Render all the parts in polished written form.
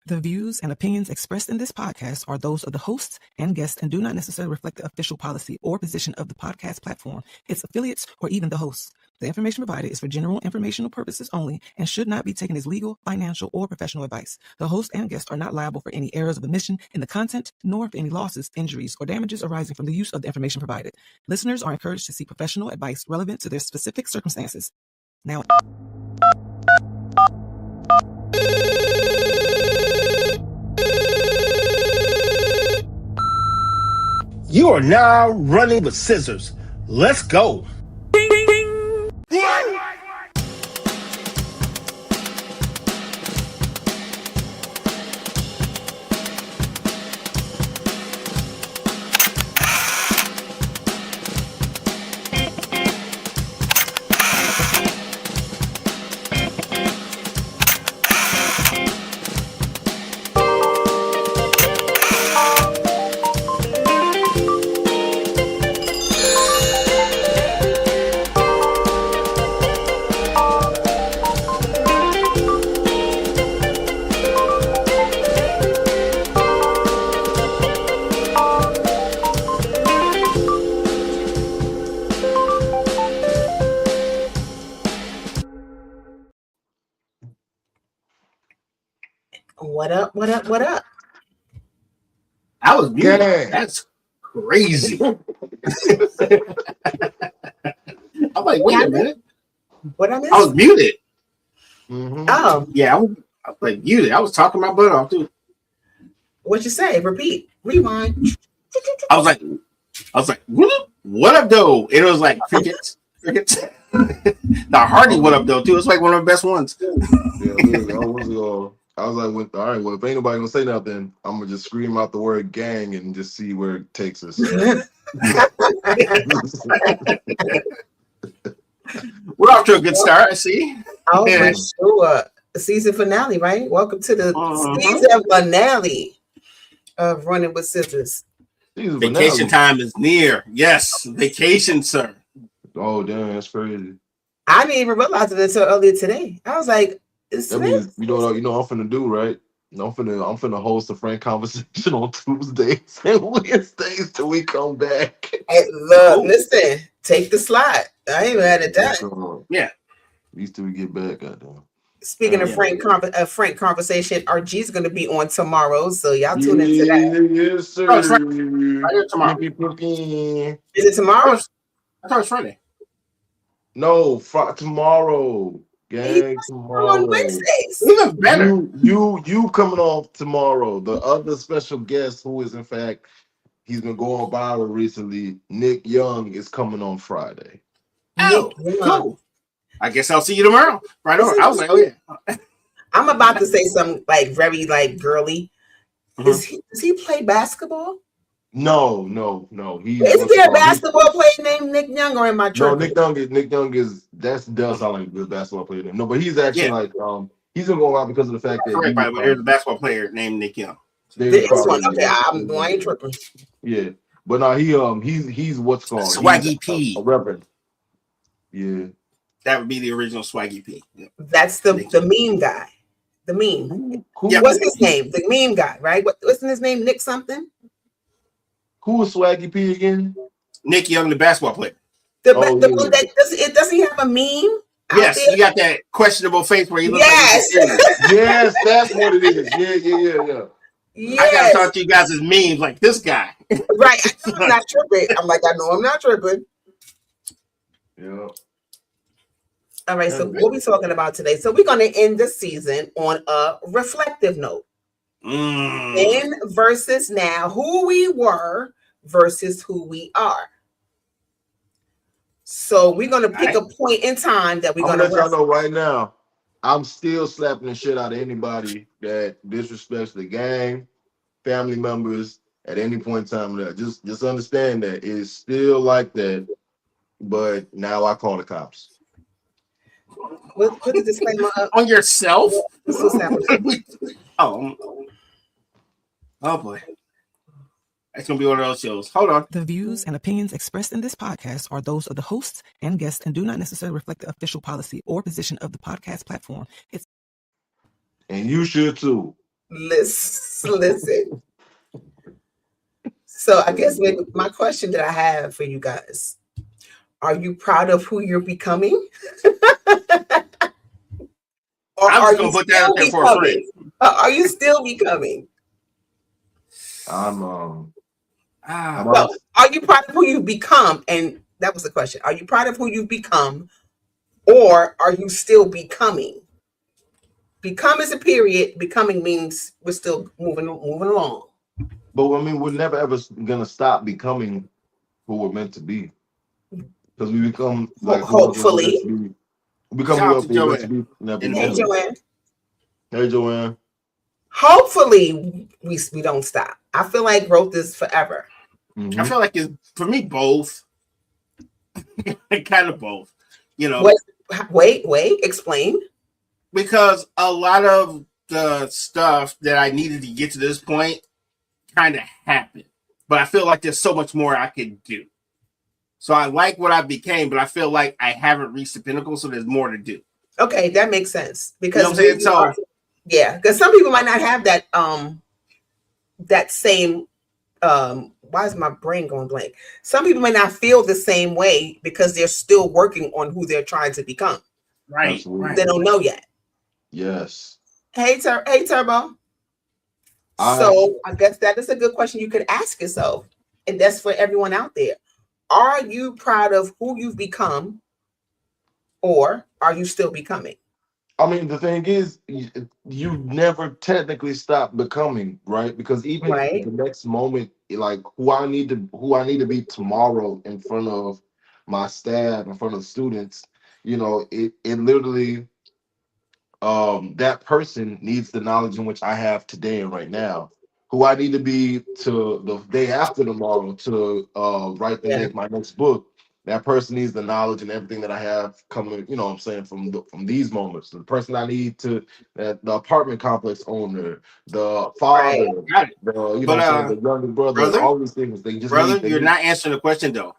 The views and opinions expressed in this podcast are those of the hosts and guests and do not necessarily reflect the official policy or position of the podcast platform, its affiliates, or even the hosts. The information provided is for general informational purposes only and should not be taken as legal, financial, or professional advice. The host and guests are not liable for any errors of omission in the content, nor for any losses, injuries, or damages arising from the use of the information provided. Listeners are encouraged to seek professional advice relevant to their specific circumstances. Now, you are now running with scissors. Let's go. What up? What up? What up? I was muted. Yeah. That's crazy. I'm like, wait a minute. What I missed? I was muted. Mm-hmm. Oh, Yeah, I was like muted. I was talking my butt off too. what you say? Repeat. Rewind. I was like, what up, though? And it was like crickets. The Hardy what up, though, too. It's like one of the best ones. Yeah, I was like, all right, well, if ain't nobody gonna say nothing, I'm gonna just scream out the word gang and just see where it takes us. We're off to a good start, I see. Oh, Yeah. for sure. Season finale, right? Welcome to the Uh-huh. season finale of Running with Scissors. Jesus, Vacation time is near. Yes, vacation, sir. Oh, damn, that's crazy. I didn't even realize it until earlier today. I was like, "Is That means you know what I'm finna do, right? I'm finna host a frank conversation on Tuesdays and Wednesdays till we come back. Listen, take the slide. I ain't even had it done. Yeah. At least till we get back, goddamn. Speaking of frank conversation, RG's going to be on tomorrow, so y'all tune into that. Yes, sir. Oh, it's right here tomorrow. Is it tomorrow? I thought it was Friday. No, tomorrow. Gang, tomorrow. On Wednesdays. Even better. You coming off tomorrow. The other special guest, who is in fact, he's been going viral recently, Nick Young, is coming on Friday. Oh, cool. I guess I'll see you tomorrow. Right on. I was like, oh yeah. I'm about to say something like very like girly. Mhm. Does he play basketball? No. Isn't there a basketball player named Nick Young, or am I tripping? No, Nick Young does sound like a good basketball player. No, but he's actually he's been going out because of the fact that Right, but there's a basketball player named Nick Young. There is one. Okay, I ain't tripping. Yeah, but no, he's what's called Swaggy P. A reverend. Yeah, that would be the original Swaggy P. Yep. That's the meme guy. The meme. Yep. What's his name? The meme guy, right? What's his name? Nick something. Who is Swaggy P again? Nick Young, the basketball player. The one that doesn't he have a meme? Yes, he got that questionable face where he looks like yes, that's what it is. Yeah. Yes. I gotta talk to you guys as memes like this guy. Right. I'm not tripping. I'm like, I know I'm not tripping. Yeah. All right, so what are we talking about today? So we're going to end the season on a reflective note. Then versus now, who we were versus who we are. So we're going to pick a point in time that we're going to let y'all know right now. I'm still slapping the shit out of anybody that disrespects the gang, family members at any point in time. Just understand that it's still like that, but now I call the cops. Put the disclaimer up. On yourself? Oh boy. It's going to be one of those shows. Hold on. The views and opinions expressed in this podcast are those of the hosts and guests and do not necessarily reflect the official policy or position of the podcast platform. And you should too. Listen. So I guess maybe my question that I have for you guys: are you proud of who you're becoming, or I'm are just you gonna put that out still there for a friend. becoming? Are you still becoming? I'm Ah, Well, honest. are you proud of who you've become? And that was the question. Are you proud of who you've become, or are you still becoming? Become is a period. Becoming means we're still moving along. But I mean, we're never ever gonna stop becoming who we're meant to be because we become like whoever we're meant Hopefully. to be. We become shout out to whoever we're meant to Joanne be in every in the Hey, room. moment. Joanne. Hey, Joanne. Hopefully, we don't stop. I feel like growth is forever. I Mm-hmm. feel like it's for me both, kind of both. You know, What? Wait. Explain. because a lot of the stuff that I needed to get to this point kind of happened, but I feel like there's so much more I could do. So I like what I became, but I feel like I haven't reached the pinnacle, so there's more to do. Okay, that makes sense You know because what I'm where saying? you are, So yeah, because some people might not have that same why is my brain going blank? Some people may not feel the same way because they're still working on who they're trying to become. They Absolutely. don't know yet. Yes. Hey Turbo. I So I guess that is a good question you could ask yourself, and that's for everyone out there. Are you proud of who you've become, or are you still becoming? I mean, the thing is, you never technically stop becoming, right? Because even Right, the next moment, like who I need to be tomorrow in front of my staff, in front of students, it literally that person needs the knowledge in which I have today and right now. Who I need to be to the day after tomorrow to write the yeah, next my next book. That person needs the knowledge and everything that I have coming. You know what I'm saying from these moments. The person I need to the apartment complex owner, the right. father, got it. the you know But what I'm saying, the younger brother. brother, All these things they just brother, need. They you're need. not answering the question though.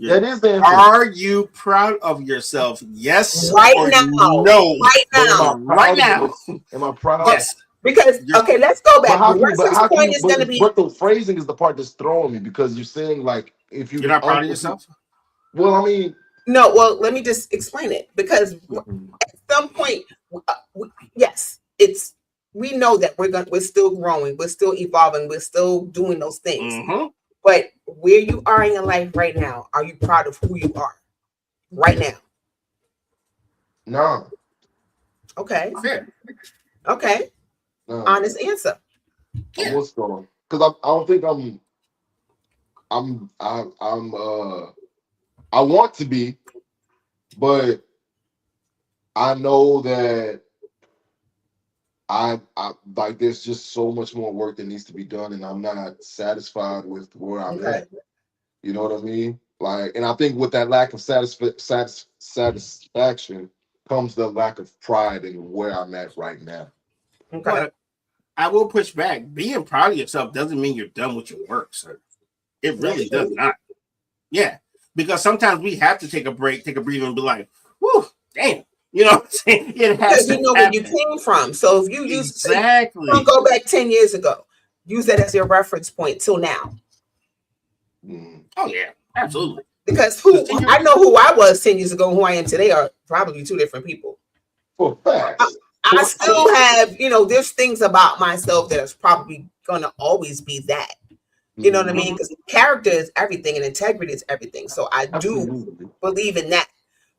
That is the answer. Are you proud of yourself? Yes Right or no, no? right But am I now. Right proud of now, it? Am I proud? yes. Because You're okay, let's go But back. how can you? But Russell's how can point you? is going to be But the phrasing is the part that's throwing me because you're saying like if you're you not proud of yourself. well, I mean, no. Well, let me just explain it because mhm. at some point, yes, it's we know that we're still growing, we're still evolving, we're still doing those things. Mm-hmm. But where you are in your life right now, are you proud of who you are right now? Nah, Okay, Fair. okay, nah. honest answer. I'm Yeah. what's going because I don't think I'm I want to be, but I know that I like there's just so much more work that needs to be done, and I'm not satisfied with where I'm Okay, at. You know what I mean? Like, and I think with that lack of satisfaction comes the lack of pride in where I'm at right now. okay. But I will push back. Being proud of yourself doesn't mean you're done with your work, sir. It That's really does true. not. Yeah. Because sometimes we have to take a break, take a breather, and be like, whew, damn. You know what I'm saying? It has Because you to know where you happen. came from. So if you use, say, don't Exactly. go back 10 years ago. Use that as your reference point till now. Mm. Oh, yeah. Absolutely. Because Because who 10 years, I know who I was 10 years ago, and who I am today are probably two different people. For I, facts. I For, I mean, still have, there's things about myself that is probably gonna always be that. You know what I mhm, mean? mhm, Because character is everything and integrity is everything. So I do absolutely. believe in that.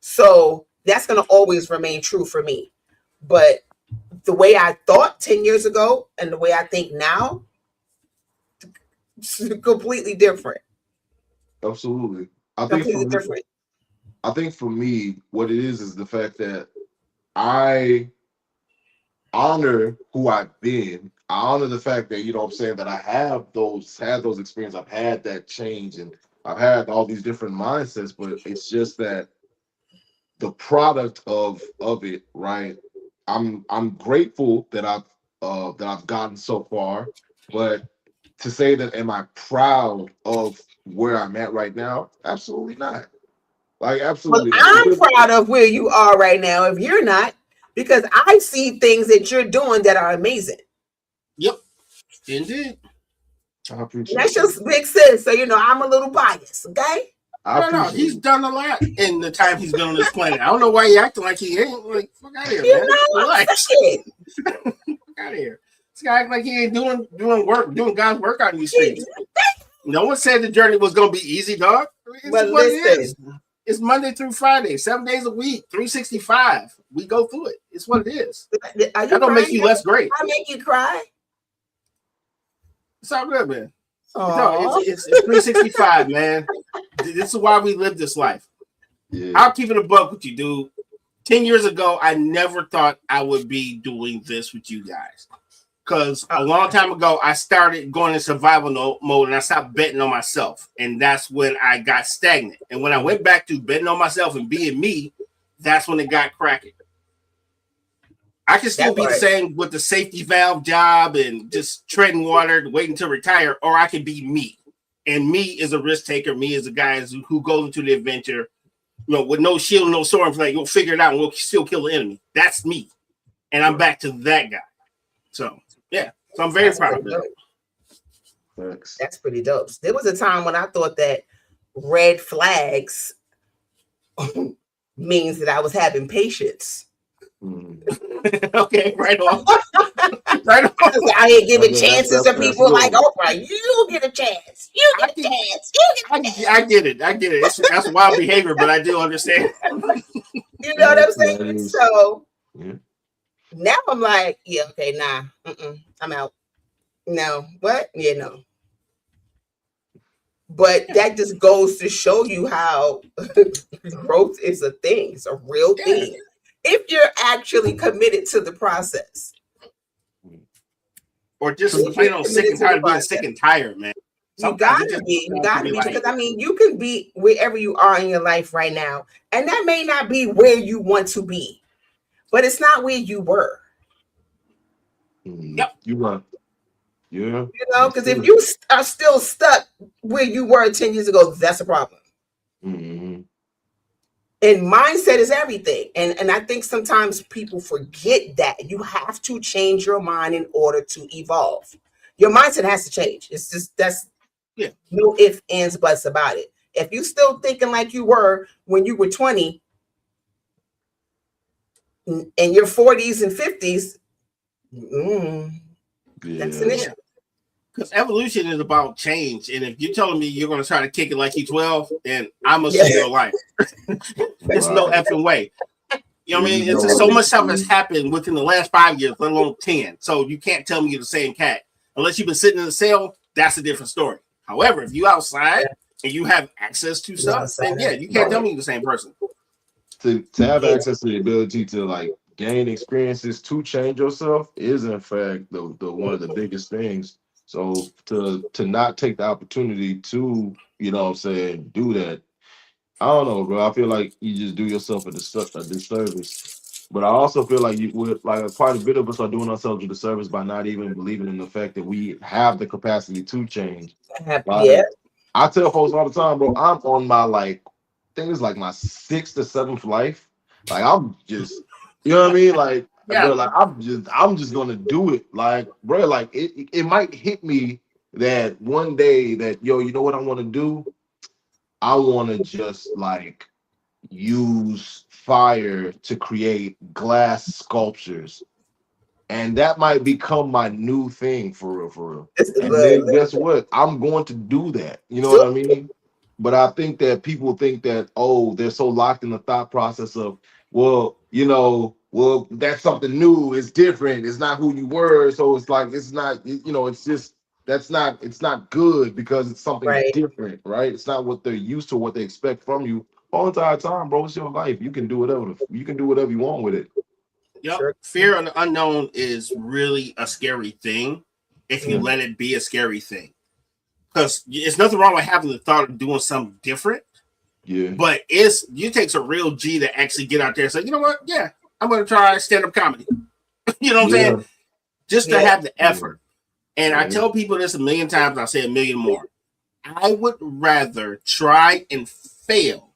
So that's gonna always remain true for me. But the way I thought 10 years ago and the way I think now, it's completely different. Absolutely. I think for Completely me, different. what it is the fact that I honor who I've been. I honor the fact that, you know what I'm saying, that I have those experiences. I've had that change and I've had all these different mindsets, but it's just that the product of it, right? I'm grateful that I've gotten so far, but to say that am I proud of where I'm at right now? Absolutely not. Like Well, absolutely not. I'm Because proud of where you are right now. If you're not, because I see things that you're doing that are amazing. Yep, indeed. I appreciate That's that. just big sis. So I'm a little biased. Okay. I No, appreciate he's it. done a lot in the time he's been on this planet. I don't know why you acting like he ain't. Like, fuck out of here, man. I'm Relax. saying. Fuck out of here. This guy act like he ain't doing God's work out in these streets. No one said the journey was gonna be easy, dog. It's But what it listen. is. It's Monday through Friday, 7 days a week, 365. We go through it. It's what it is. Are you That don't make you less great. I make you cry. It's all good, man. Aww. No, it's 365, man. This is why we live this life. Yeah. I'll keep it a buck with you, dude. 10 years ago, I never thought I would be doing this with you guys. Because a long time ago, I started going in survival mode and I stopped betting on myself. And that's when I got stagnant. And when I went back to betting on myself and being me, that's when it got cracking. I can still be the same with the safety valve job and just treading water, waiting to retire, or I can be me. And me is a risk taker. Me is a guy who goes into the adventure, with no shield, no sword, and like, we'll figure it out and we'll still kill the enemy. That's me. And I'm back to that guy. So, yeah. So I'm very proud of that. That's pretty dope. There was a time when I thought that red flags means that I was having patience. Okay, right on. Right on. I ain't giving chances to people like Oprah. You get a chance. You get a chance. You get a chance. I get it. That's wild behavior, but I do understand. You know what I'm saying? So now I'm like, yeah, okay, nah, I'm out. No, what? Yeah, no. But that just goes to show you how growth is a thing. It's a real thing. If you're actually committed to the process. Or just plain on sick and tired of being sick and tired, man. You gotta be because you can be wherever you are in your life right now, and that may not be where you want to be, but it's not where you were. Yep, you right. Yeah, because if you are still stuck where you were 10 years ago, that's a problem. Mm-hmm. And mindset is everything, and I think sometimes people forget that you have to change your mind in order to evolve. Your mindset has to change. It's just no ifs, ands, buts about it. If you still thinking like you were when you were 20 in your 40s and 50s, that's an issue. Because evolution is about change. And if you're telling me you're going to try to kick it like you're 12, then I'm going to see your life. There's no effing way. You know what I mean? It's just so much stuff has happened within the last 5 years, let alone 10. So you can't tell me you're the same cat. Unless you've been sitting in a cell, that's a different story. However, if you outside and you have access to stuff, then you can't tell me you're the same person. To have access to the ability to like gain experiences to change yourself is in fact the one of the biggest things. So to not take the opportunity to, do that, I don't know, bro. I feel like you just do yourself a disservice. But I also feel like quite a bit of us are doing ourselves a disservice by not even believing in the fact that we have the capacity to change. I tell folks all the time, bro, I'm on my I think it's like my 6th or 7th life. Like I'm just, you know what I mean? Like, bro, like I'm just gonna do it. Like, bro, like it might hit me that one day that you know what I want to do? I want to just use fire to create glass sculptures. And that might become my new thing for real. And then guess what? I'm going to do that. You know what I mean? But I think that people think that, they're so locked in the thought process of, that's something new. It's different. It's not who you were. So it's like, it's not, it's just, it's not good because it's something different, right? It's not what they're used to, what they expect from you. All the entire time, bro, it's your life. You can do whatever you want with it. Yep. Fear of the unknown is really a scary thing if you let it be a scary thing. Because it's nothing wrong with having the thought of doing something different. Yeah. But it takes a real G to actually get out there and say, you know what? Yeah, I'm going to try stand-up comedy. You know what I'm saying? Just to have the effort. And I tell people this a million times, and I'll say a million more. I would rather try and fail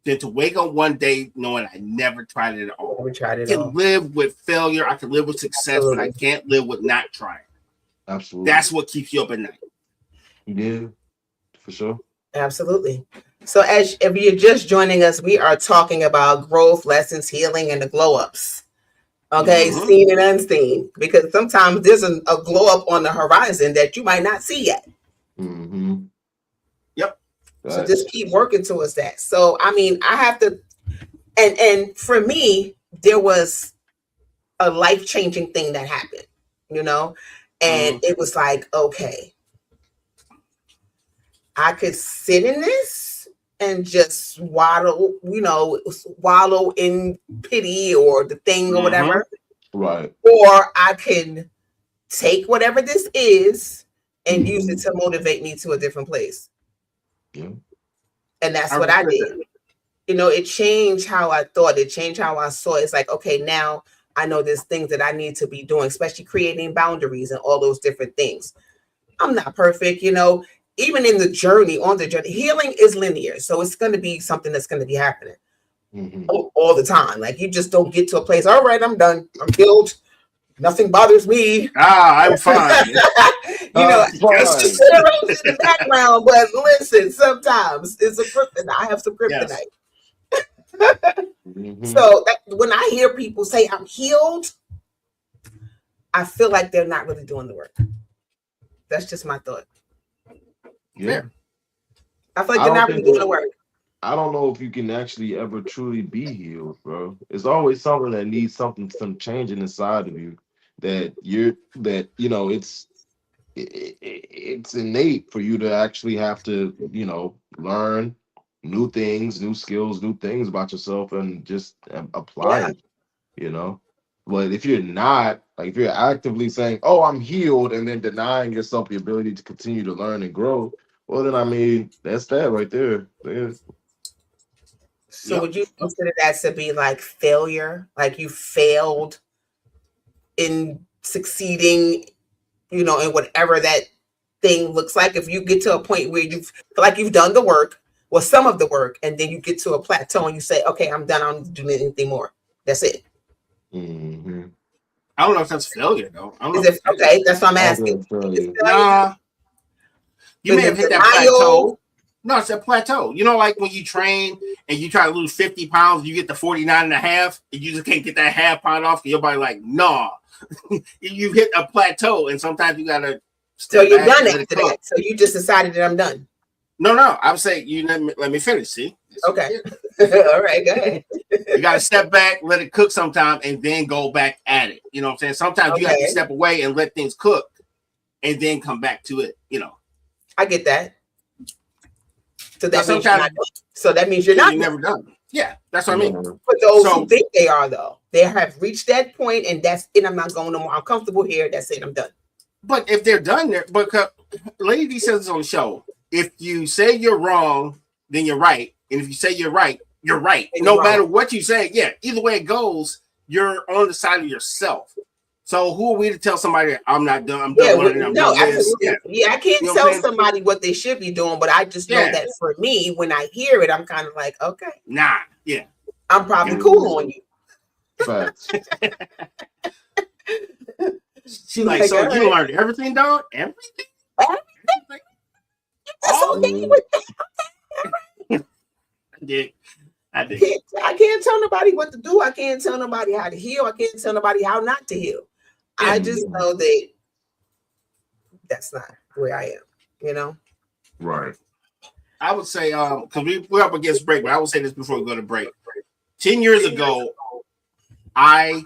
than to wake up one day knowing I never tried it at all. Never tried it I all. can live with failure. I can live with success, but I can't live with not trying. Absolutely. That's what keeps you up at night. Yeah, for sure. Absolutely. So if you're just joining us, we are talking about growth, lessons, healing, and the glow ups. Okay, seen and unseen. Because sometimes there's a glow up on the horizon that you might not see yet. Mm-hmm. Yep. So just keep working towards that. So I mean, I have to, and for me, there was a life-changing thing that happened, and it was like, okay, I could sit in this and just wallow in pity or the thing or whatever. Right. Or I can take whatever this is and use it to motivate me to a different place. Yeah. And that's what I did. It changed how I thought. It changed how I saw it. It's like, okay, now I know there's things that I need to be doing, especially creating boundaries and all those different things. I'm not perfect, even in the journey, healing is linear. So it's going to be something that's going to be happening all the time. Like you just don't get to a place, all right, I'm done. I'm healed. Nothing bothers me. I'm fine. It's just in the background. But listen, sometimes it's I have some kryptonite. Yes. So when I hear people say I'm healed, I feel like they're not really doing the work. That's just my thought. Yeah. I feel like they're not really doing the work. I don't know if you can actually ever truly be healed, bro. It's always something that needs some changing inside of you it's innate for you to actually have to, learn new things, new skills, new things about yourself and just apply it. But if you're not, like if you're actively saying, oh, I'm healed, and then denying yourself the ability to continue to learn and grow, well, then, I mean, that's that right there. Yeah. So would you consider that to be like failure? Like you failed in succeeding, in whatever that thing looks like? If you get to a point where you feel like you've done the work, well, some of the work, and then you get to a plateau and you say, okay, I'm done. I don't do anything more. That's it. I don't know if that's failure, though. Okay, that's what I'm asking. Nah. You may have hit that plateau. No, it's a plateau. Like when you train and you try to lose 50 pounds, you get to 49 and a half, and you just can't get that half pound off. Your body like, nah. You've hit a plateau, and sometimes you got to. So you're done after that. So you just decided that I'm done. No. I'm saying you let me finish. See? Okay. All right, go ahead. You got to step back, let it cook sometime, and then go back at it. You know what I'm saying? Sometimes you have to step away and let things cook, and then come back to it. I get that. So that means you're not done. So that means you're never done. Yeah, that's what I mean. But those who think they are, though, they have reached that point, and that's it. I'm not going no more. I'm comfortable here. That's it. I'm done. But if they're done there, because Lady D says this on the show, if you say you're wrong, then you're right. And if you say you're right, you're right. No matter what you say, either way it goes, you're on the side of yourself. So who are we to tell somebody I'm not done? I'm done learning. I'm done this. I can't tell somebody what they should be doing, but I just know that for me, when I hear it, I'm kind of like, okay, nah, I'm probably cool on you. Facts. She's like, so you learned everything, dog? Everything? That's okay with that. I did. I can't tell nobody what to do. I can't tell nobody how to heal. I can't tell nobody how not to heal. I just know that that's not where I am, Right. I would say, because we're up against break, but I will say this before we go to break. 10 years ago, I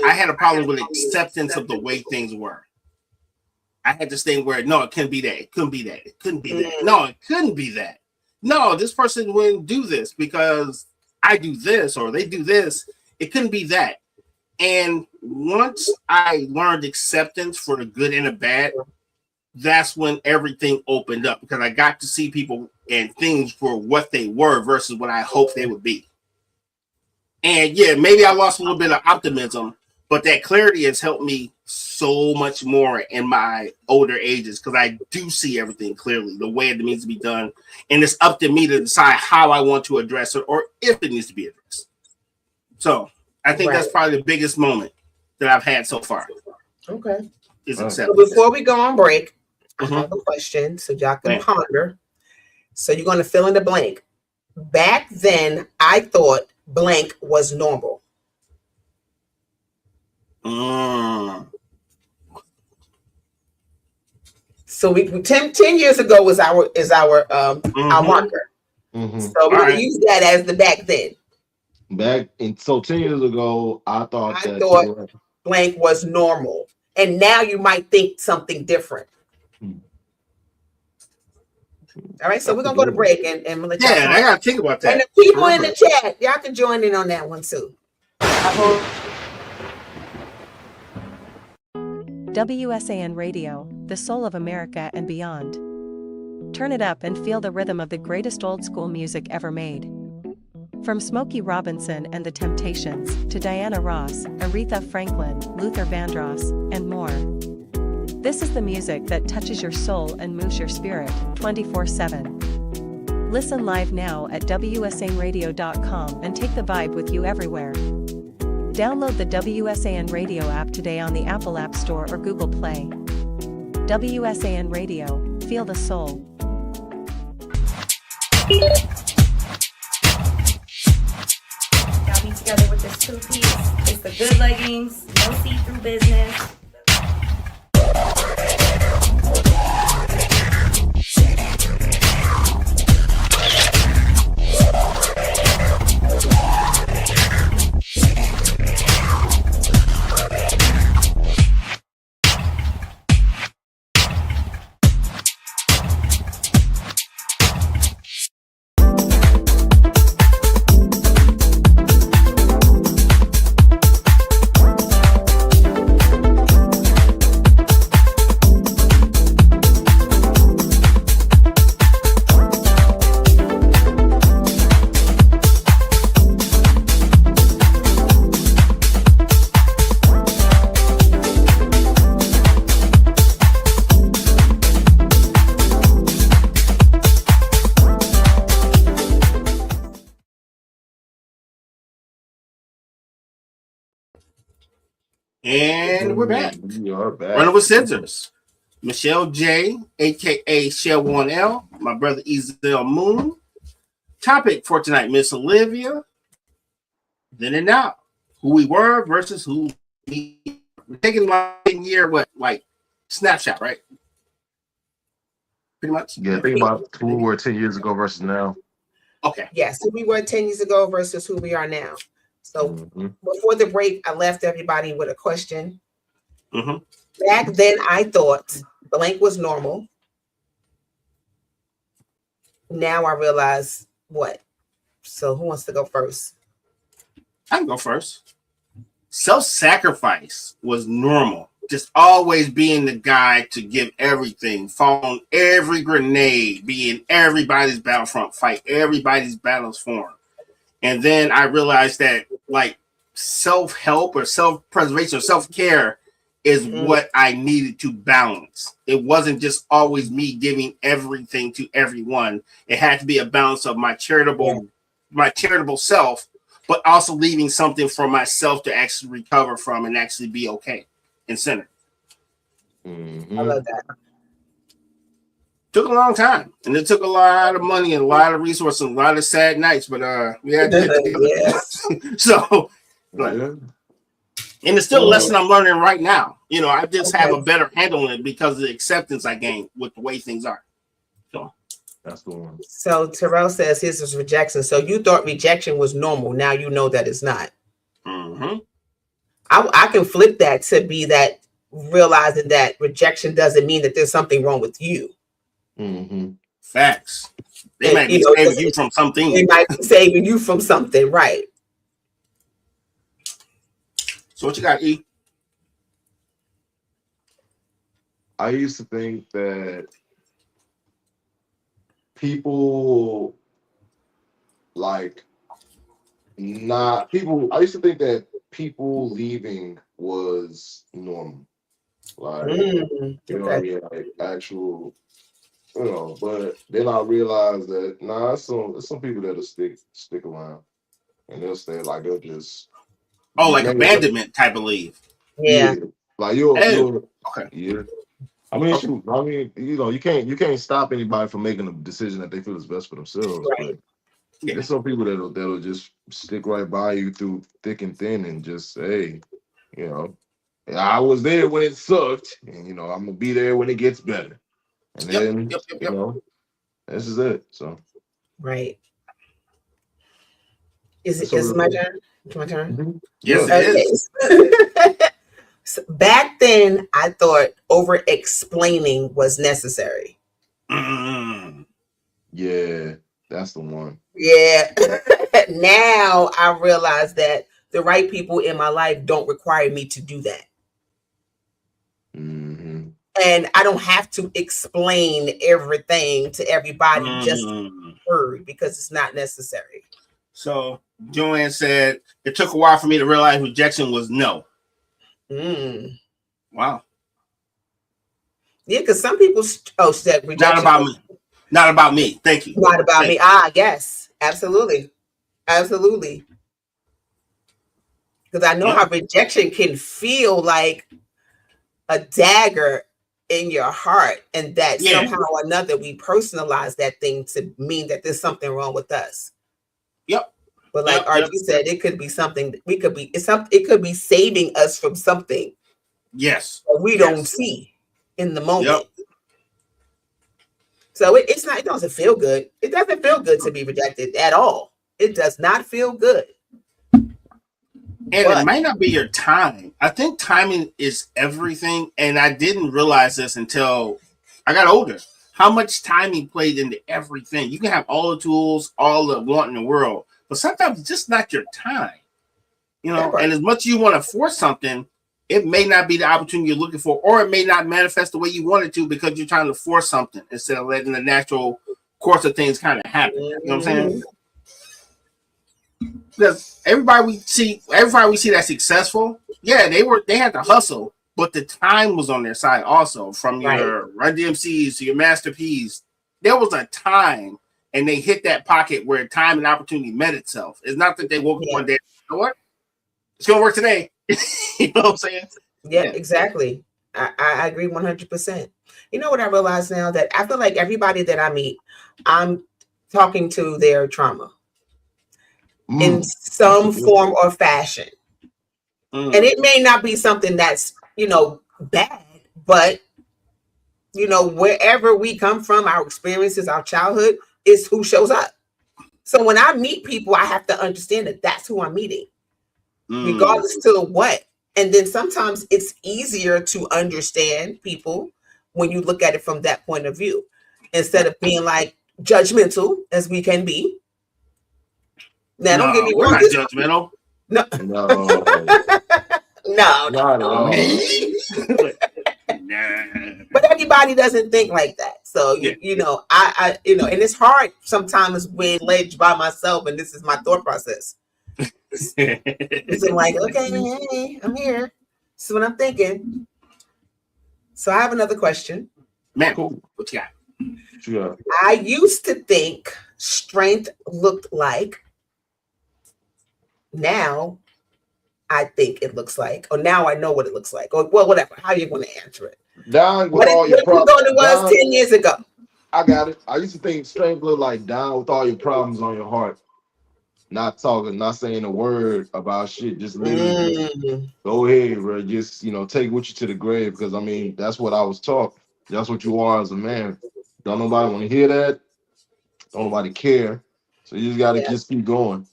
had a problem with acceptance of the way things were. I had this thing where, no, it couldn't be that. It couldn't be that. It couldn't be that. No, it couldn't be that. No, this person wouldn't do this because I do this or they do this. It couldn't be that. And once I learned acceptance for the good and the bad, that's when everything opened up because I got to see people and things for what they were versus what I hoped they would be. And maybe I lost a little bit of optimism, but that clarity has helped me so much more in my older ages because I do see everything clearly, the way it needs to be done. And it's up to me to decide how I want to address it or if it needs to be addressed. So I think that's probably the biggest moment that I've had so far. Okay. Is so before we go on break, I have a question so y'all can ponder. So you're going to fill in the blank. Back then, I thought blank was normal. So we 10 years ago was our marker. So we're gonna use that as the back then. So 10 years ago, I thought blank was normal, and now you might think something different. All right, so we're gonna go to break and we'll let y'all I gotta think about that. And the people in the chat, y'all can join in on that one too. WSAN Radio, the soul of America and beyond. Turn it up and feel the rhythm of the greatest old school music ever made. From Smokey Robinson and the Temptations to Diana Ross, Aretha Franklin, Luther Vandross, and more. This is the music that touches your soul and moves your spirit 24/7. Listen live now at WSANradio.com and take the vibe with you everywhere. Download the WSAN Radio app today on the Apple App Store or Google Play. WSAN Radio, feel the soul. Got me together with this two-piece. It's the good leggings, no see-through business. And we're back. We are back. Running with Scissors. Michelle J, aka Shell 1L, my brother Ezel Moon. Topic for tonight, Miss Olivia. Then and now. Who we were versus who we we're taking my year, snapshot, right? Pretty much. Yeah, think about who we were 10 years ago versus now. Okay. Yes, who we were 10 years ago versus who we are now. So before the break, I left everybody with a question. Back then, I thought blank was normal. Now I realize what. So who wants to go first? I can go first. Self-sacrifice was normal. Just always being the guy to give everything, fall on every grenade, be in everybody's battlefront, fight everybody's battles for him. And then I realized that self-help or self-preservation or self-care is what I needed to balance. It wasn't just always me giving everything to everyone. It had to be a balance of my charitable self, but also leaving something for myself to actually recover from and actually be okay and centered. I love that. Took a long time, and it took a lot of money and a lot of resources and a lot of sad nights, but we had to get together. So, and it's still a lesson I'm learning right now. You know, I just have a better handle on it because of the acceptance I gained with the way things are. So that's the one. So Terrell says his is rejection. So you thought rejection was normal. Now you know that it's not. I can flip that to be that realizing that rejection doesn't mean that there's something wrong with you. Facts. They might be saving you from something. They might be saving you from something, right? So what you got, E? I used to think that people I used to think that people leaving was normal. Like, you know what I mean? Like actual, you know, but then I realized that it's some people that'll stick around and they'll stay like they'll just like maybe abandonment type of leave. Yeah. Like Hey, you'll okay. yeah. I mean, Okay. shoot, I mean, you know, you can't stop anybody from making a decision that they feel is best for themselves. Right. But Yeah. there's some people that'll just stick right by you through thick and thin and just say, you know, I was there when it sucked, and you know, I'm gonna be there when it gets better. And then, you Yep. know, this is it. So Right. Is it's it a is real my thing. turn? It's my turn. Mhm. Yes, Yeah. it is. Okay. So back then, I thought over explaining was necessary. Mm. Yeah, that's the one. Yeah. Now I realize that the right people in my life don't require me to do that. Mm-hmm. And I don't have to explain everything to everybody just Mm. heard because it's not necessary. So Joanne said it took a while for me to realize rejection was no. Mm. Wow. Yeah, because some people said rejection. Not about me. Not about me. Thank you. Not about Thank me. you. Ah, yes, absolutely. Absolutely. Because I know how rejection can feel like a dagger in your heart, and that somehow or another we personalize that thing to mean that there's something wrong with us. Yep. But like RG said, it could be something it could be saving us from something that we don't see in the moment. Yep. So it doesn't feel good. It doesn't feel good to be rejected at all. It does not feel good. And it might not be your time. I think timing is everything. And I didn't realize this until I got older. How much timing played into everything. You can have all the tools, all the want in the world, but sometimes it's just not your time. You know, and as much as you want to force something, it may not be the opportunity you're looking for, or it may not manifest the way you want it to because you're trying to force something instead of letting the natural course of things kind of happen. You know what I'm saying? Because everybody we see that's successful, they had to hustle, but the time was on their side also. From your Run DMCs to your Master P's, there was a time, and they hit that pocket where time and opportunity met itself. It's not that they woke up one day, you know what? It's gonna work today. You know what I'm saying? Yeah, exactly. I agree 100%. You know what I realize now? That I feel like everybody that I meet, I'm talking to their trauma in some form or fashion. And it may not be something that's, bad, but, wherever we come from, our experiences, our childhood is who shows up. So when I meet people, I have to understand that that's who I'm meeting, regardless to what. And then sometimes it's easier to understand people when you look at it from that point of view, instead of being like judgmental as we can be. Now, don't get me wrong. We're not judgmental. No. No. Not at all. But everybody doesn't think like that. So, I and it's hard sometimes when led by myself, and this is my thought process. It's like, okay, hey, I'm here. This is what I'm thinking. So I have another question. Man, cool. What you got? Sure. I used to think strength looked like. Now I think it looks like, or now I know what it looks like, or well, whatever. How you want to answer it? Down with all your problems. What it was 10 years ago. I got it. I used to think strength looked like down with all your problems on your heart. Not talking, not saying a word about shit. Just literally go ahead, bro. Just take with you to the grave. Because I mean, that's what I was taught. That's what you are as a man. Don't nobody want to hear that. Don't nobody care. So you just gotta just keep going.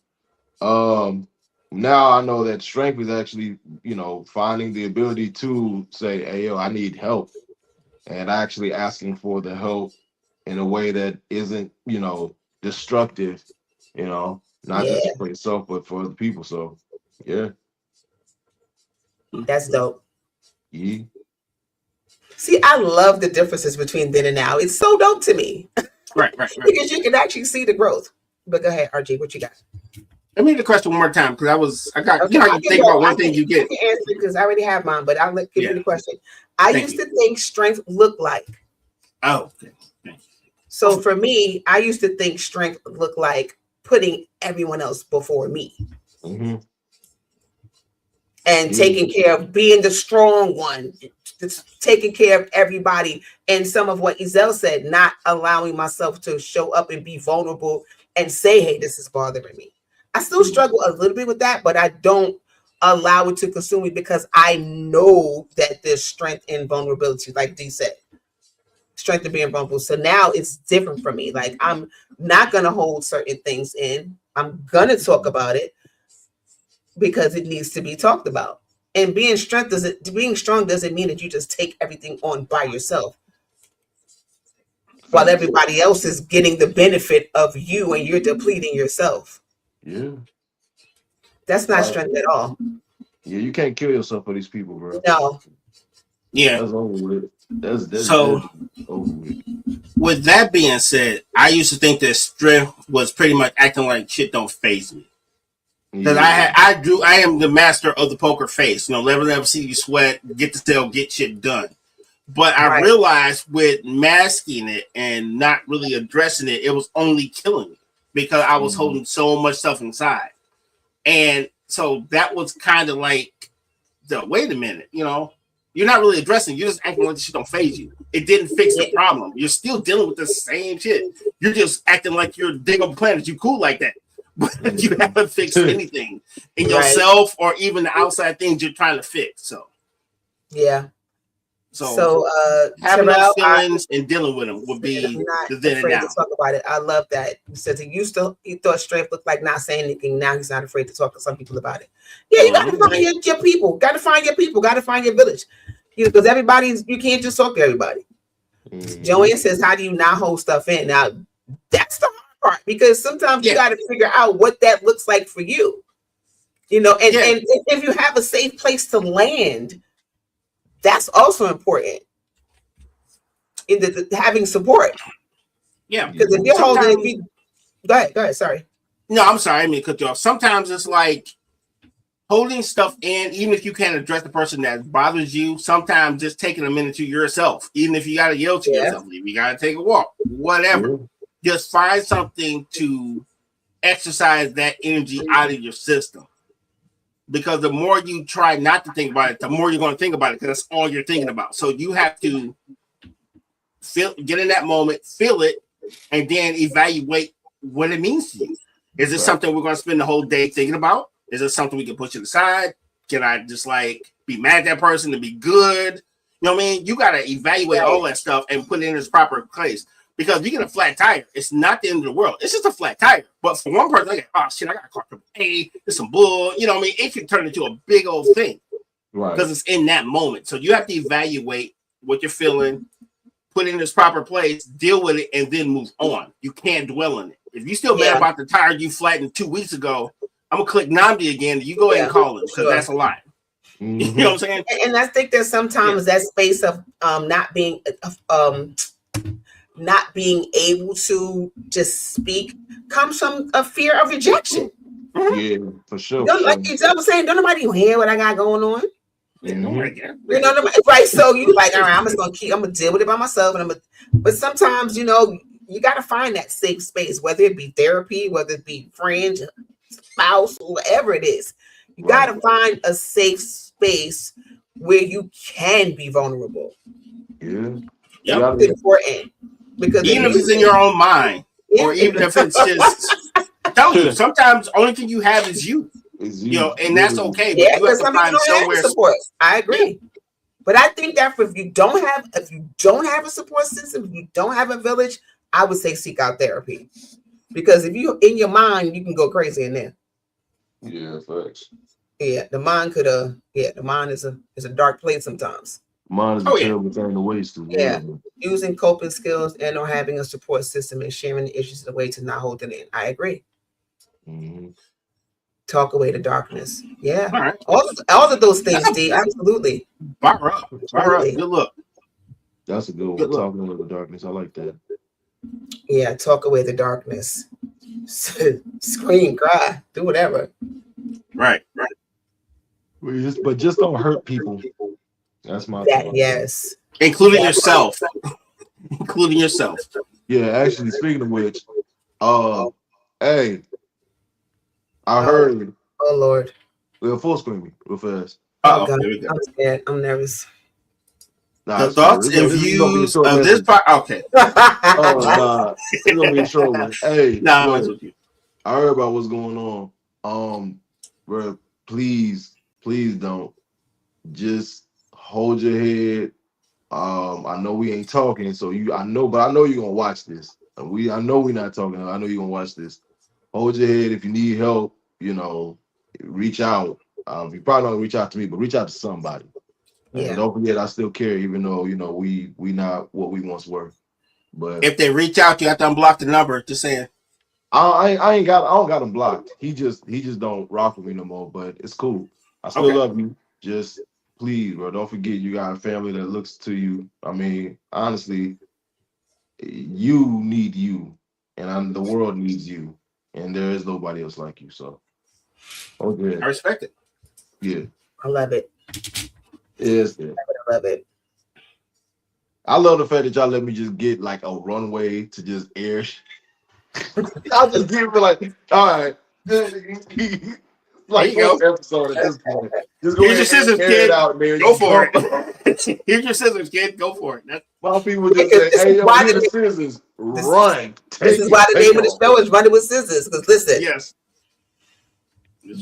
Now I know that strength is actually, finding the ability to say, hey, yo, I need help. And actually asking for the help in a way that isn't, destructive, not just for yourself, but for other people. So, yeah. That's dope. Yeah. See, I love the differences between then and now. It's so dope to me. Right. Because you can actually see the growth. But go ahead, RG, what you got? Let me read the question one more time because I got. Okay, I can think about one thing you get. I can answer because I already have mine, but I'll give you the question. I used to think strength looked like. Oh, okay. So for me, I used to think strength looked like putting everyone else before me. Mm-hmm. And taking care of being the strong one, taking care of everybody. And some of what Ezell said, not allowing myself to show up and be vulnerable and say, hey, this is bothering me. I still struggle a little bit with that, but I don't allow it to consume me because I know that there's strength in vulnerability, like Dee said. Strength in being vulnerable. So now it's different for me. Like I'm not going to hold certain things in. I'm going to talk about it because it needs to be talked about. And being strong doesn't mean that you just take everything on by yourself while everybody else is getting the benefit of you and you're depleting yourself. Yeah. That's not strength at all. Yeah, you can't kill yourself for these people, bro. No. Yeah. That's over with. That's so over with. With that being said, I used to think that strength was pretty much acting like shit don't faze me. Because I am the master of the poker face. You know, never see you sweat, get the sale, get shit done. But I realized with masking it and not really addressing it, it was only killing me because I was holding so much stuff inside. And so that was kind of like, wait a minute, you know, you're not really addressing, you're just acting like this shit don't faze you. It didn't fix the problem. You're still dealing with the same shit. You're just acting like you're dig up a planet, you cool like that. But you haven't fixed anything in yourself or even the outside things you're trying to fix. So yeah. So having those feelings and dealing with them would be not the afraid to talk about it. I love that. He says he thought strength looked like not saying anything. Now he's not afraid to talk to some people about it. Yeah, you gotta find your people. Gotta find your people. Gotta find your village. Because you can't just talk to everybody. Joanne says, how do you not hold stuff in? Now that's the hard part because sometimes you gotta figure out what that looks like for you. You know, and if you have a safe place to land, that's also important in having support. Yeah. Because if you're holding, go ahead. Sorry. No, I'm sorry. I didn't mean to cut you off. Sometimes it's like holding stuff in, even if you can't address the person that bothers you, sometimes just taking a minute to yourself, even if you got to yell to yourself, if you got to take a walk, whatever. Just find something to exercise that energy out of your system. Because the more you try not to think about it, the more you're going to think about it because that's all you're thinking about. So you have to get in that moment, feel it, and then evaluate what it means to you. Is this something we're going to spend the whole day thinking about? Is it something we can push it aside? Can I just like be mad at that person and be good? You know what I mean? You got to evaluate all that stuff and put it in its proper place. Because if you get a flat tire, it's not the end of the world. It's just a flat tire. But for one person, like, oh shit, I got a car from A, there's some bull. You know what I mean? It can turn into a big old thing. Right. Because it's in that moment. So you have to evaluate what you're feeling, put it in its proper place, deal with it, and then move on. You can't dwell on it. If you still mad about the tire you flattened 2 weeks ago, I'm gonna click Namdi again. You go ahead and call him because that's a lie. You know what I'm saying? And I think there's sometimes that space of not being able to just speak comes from a fear of rejection. Yeah, for sure. Like I was saying, don't nobody hear what I got going on. You know, right? So you like, all right, I'm gonna deal with it by myself, but sometimes, you know, you got to find that safe space, whether it be therapy, whether it be friends, spouse, whatever it is. You got to find a safe space where you can be vulnerable. Yeah, it's important because even if it's in your own mind, or even if it's just tell you, sometimes the only thing you have is you. You know, and that's okay. But you have to find somewhere support. I agree. But I think that if you don't have a support system, if you don't have a village, I would say seek out therapy. Because if you in your mind, you can go crazy in there. Yeah, facts. Yeah, the mind the mind is a dark place sometimes. Mind is a terrible thing to waste. Using coping skills and or having a support system and sharing the issues in a way to not hold it in. I agree. Talk away the darkness. Yeah. All of those things, D. Absolutely. Fire up. Good look. That's a good one. Talking away the darkness. I like that. Yeah, talk away the darkness. Scream, cry, do whatever. Right. But just don't hurt people. That's my That thought. yes. Including yourself. Including yourself. Yeah, actually, speaking of which, hey, I heard. Oh Lord. We'll full screen me real fast. Oh God. Here we go. I'm scared. I'm nervous. Nah, The it's cool. thoughts and This is gonna be a views short of this message. part. Okay. Oh nah, it's gonna be a short one. Hey, Nah, I'm look, messing with you. I heard about what's going on. Bro, please don't. Just hold your head. I know we ain't talking, so I know you're gonna watch this. I know we're not talking. I know you're gonna watch this. Hold your head. If you need help, reach out. You probably don't reach out to me, but reach out to somebody. Yeah. And don't forget, I still care, even though we not what we once were. But If they reach out, you have to unblock the number. Just saying. I don't got him blocked. He just don't rock with me no more. But it's cool. I still Okay. love you. Just please, bro, don't forget you got a family that looks to you. I mean, honestly, you need you, and the world needs you, and there is nobody else like you. So, okay, I respect it. yeah, I love it. yes, I love it. I love the fact that y'all let me just get like a runway to just air. Y'all just give me like, all right, like There you first episode at this point. Just go Here's your ahead scissors, and air kid. it out there. Go for it. Here's your scissors, kid. Go for it. My people just say, "Hey, yo, here's the scissors. Run." This is why the name of the show is Running with Scissors. Because listen, yes.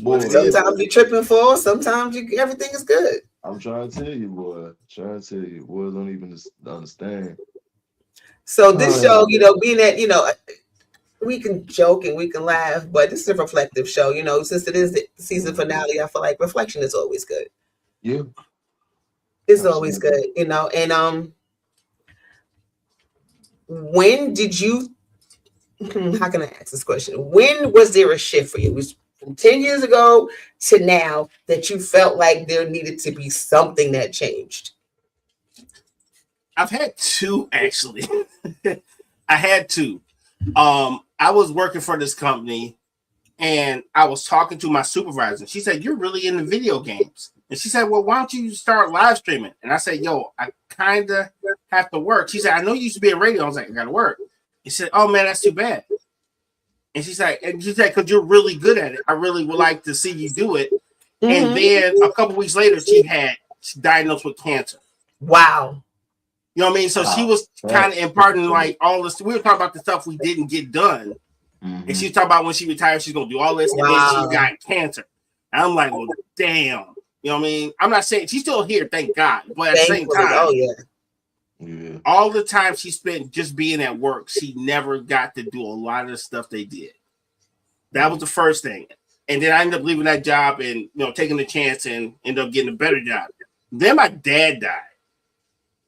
Boy, sometimes you're tripping for, sometimes everything is good. I'm trying to tell you, boy. Boys don't even understand. So this show, being that, we can joke and we can laugh, but this is a reflective show. Since it is the season finale, I feel like reflection is always good. Yeah, it's always good. And when did you? How can I ask this question? When was there a shift for you? It was from 10 years ago to now that you felt like there needed to be something that changed? I've had two actually. I had two. I was working for this company and I was talking to my supervisor. She said, "You're really into video games." And she said, "Well, why don't you start live streaming?" And I said, "Yo, I kind of have to work." She said, "I know you used to be in radio." I was like, "I got to work." He said, "Oh man, that's too bad." And she said, "Because you're really good at it. I really would like to see you do it." Mm-hmm. And then a couple weeks later, she diagnosed with cancer. Wow. You know what I mean? So she was kind of imparting like all this. We were talking about the stuff we didn't get done. Mm-hmm. And she's talking about when she retired, she's going to do all this. Wow. And then she got cancer. And I'm like, well, damn. You know what I mean? I'm not saying she's still here, thank God. But at the same time, yeah. All the time she spent just being at work, she never got to do a lot of the stuff they did. That was the first thing. And then I ended up leaving that job and taking the chance and ended up getting a better job. Then my dad died.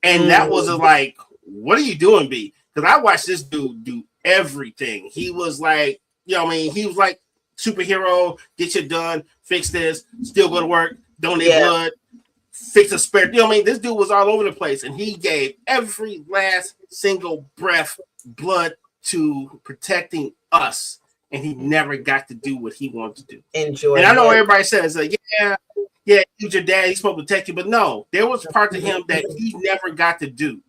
And that was like, what are you doing, B? Because I watched this dude do everything. He was like, he was like superhero, get you done, fix this, still go to work, donate blood, fix a spare. This dude was all over the place. And he gave every last single breath blood to protecting us. And he never got to do what he wanted to do. Enjoy. And I know everybody says, like, yeah, he's your dad, he's supposed to protect you. But no, there was parts of him that he never got to do.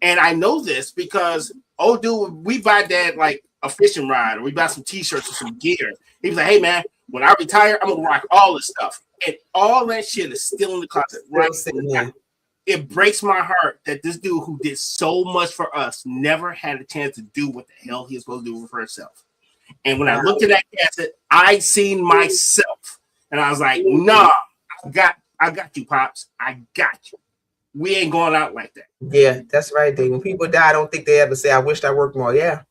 And I know this because, dude, we buy dad like a fishing rod or we buy some t-shirts or some gear. He was like, "Hey, man, when I retire, I'm going to rock all this stuff." And all that shit is still in the closet right now. It breaks my heart that this dude who did so much for us never had a chance to do what the hell he was supposed to do for himself. And when I looked at that cassette, I seen myself. And I was like, nah, I got you, Pops. I got you. We ain't going out like that. Yeah, that's right, Dave. When people die, I don't think they ever say, "I wished I worked more." Yeah.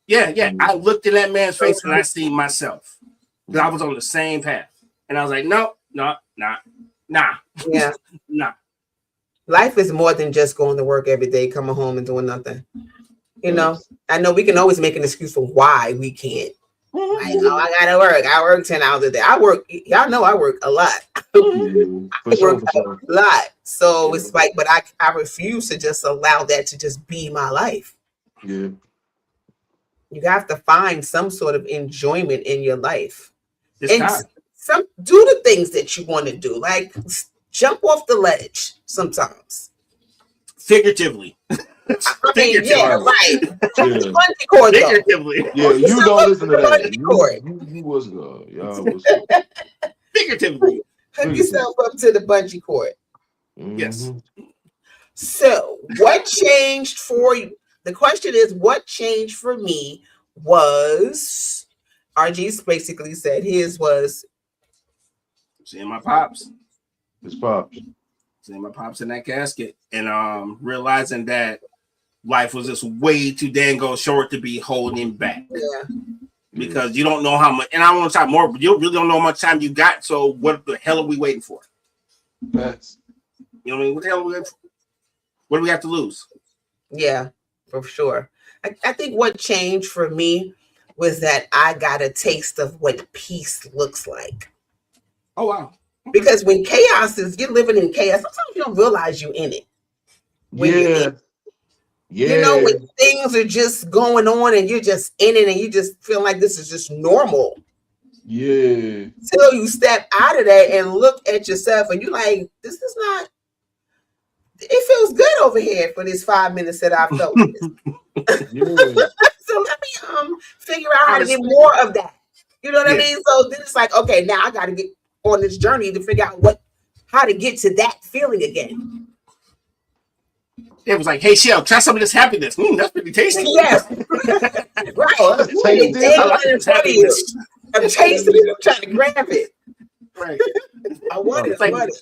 I looked in that man's face and I seen myself. Because I was on the same path. And I was like, no, nah. Yeah. Nah. Life is more than just going to work every day, coming home and doing nothing. I know we can always make an excuse for why we can't. I gotta work. I work 10 hours a day. I work. Y'all know I work a lot. I work a lot. So it's like, but I refuse to just allow that to just be my life. Yeah. You have to find some sort of enjoyment in your life, do the things that you want to do, like jump off the ledge sometimes. Figuratively. I mean, yeah, right. Yeah. Bungee cord, though. Figuratively. Yeah, you don't listen to that. Bungee cord. You was good. Y'all was good. Figuratively. Hook yourself up to the bungee cord. Yes. So, what changed for you? The question is, what changed for me was RG's basically said his was seeing my pops. His pops. Seeing my pops in that casket and realizing that life was just way too dang short to be holding back. Yeah. Because you don't know how much, and I want to talk more, but you really don't know how much time you got. So what the hell are we waiting for? That's, you know what I mean? What the hell are we waiting for? What do we have to lose? Yeah, for sure. I think what changed for me was that I got a taste of what peace looks like. Oh, wow. Because when chaos is, you're living in chaos, sometimes you don't realize you're in it. Yeah. You know, when things are just going on and you're just in it and you just feel like this is just normal. Yeah. Till you step out of that and look at yourself and you're like, this is not, it feels good over here for this 5 minutes that I felt this. Yeah. So let me figure out how to get more of that. You know what I mean? So then it's like, okay, now I got to get on this journey to figure out how to get to that feeling again. It was like, hey, Shell, try some of this happiness. That's pretty tasty. Yes. Right. Oh, that's tasty. I like this happiness. I'm tasting it. I'm trying to grab it. Right. I want it. I want it.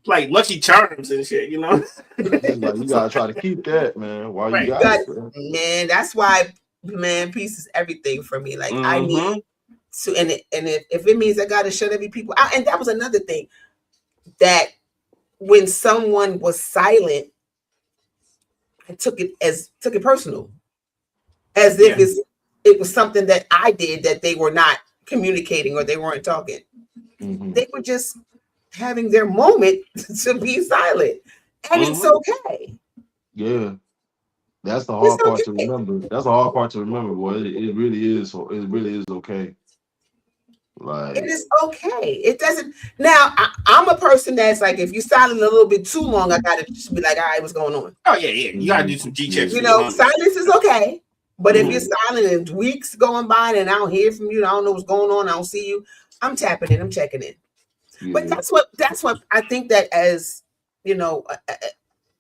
Like Lucky Charms and shit, you know? Like, you gotta try to keep that, man. While you got it, man, that's why, man, peace is everything for me. Like I need to, and if it means I gotta shut every people out, and that was another thing that when someone was silent, I took it personal, as if it was something that I did that they were not communicating or they weren't talking. They were just having their moment to be silent, and it's okay. Yeah, that's the hard part to remember. That's the hard part to remember, boy. It really is. It really is okay. Like it is okay. It doesn't. Now I'm a person that's like, if you're silent a little bit too long, I gotta just be like, all right, what's going on? Oh yeah. You gotta do some G checks. You know, silence is okay. But if you're silent and weeks going by and I don't hear from you, I don't know what's going on, I don't see you, I'm tapping in, I'm checking in. Yeah. But that's what I think that as, you know,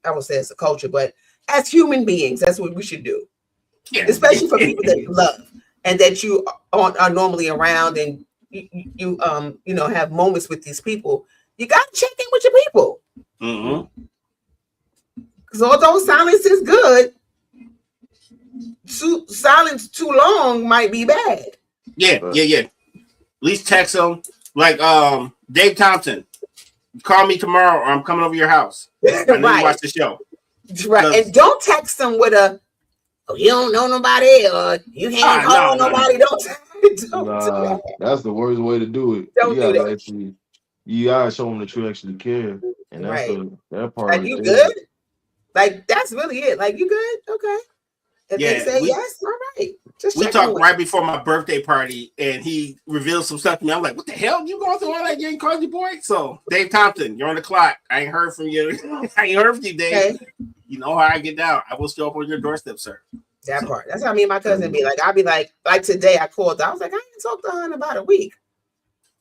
I would say as a culture, but as human beings, that's what we should do. Yeah. Especially for people that you love and that you are normally around and you know, have moments with these people. You got to check in with your people. Because although silence is good, silence too long might be bad. Yeah. At least text them. Like Dave Thompson, call me tomorrow or I'm coming over your house. I know you watch the show. Right. And don't text them with you don't know nobody or you can't call nobody. Don't do that. That's the worst way to do it. Don't do that. You gotta show them that you actually care. And that's that part. Like, you good? Like, that's really it. Like, you good? Okay. If they say yes, all right. We talked right before my birthday party, and he revealed some stuff to me. I'm like, what the hell? You going through all that? You ain't called your boy? So, Dave Thompson, you're on the clock. I ain't heard from you. I ain't heard from you, Dave. Okay. You know how I get down. I will show up on your doorstep, sir. That part. That's how me and my cousin be. Like, I'll be like today I called her. I was like, I ain't talked to her in about a week.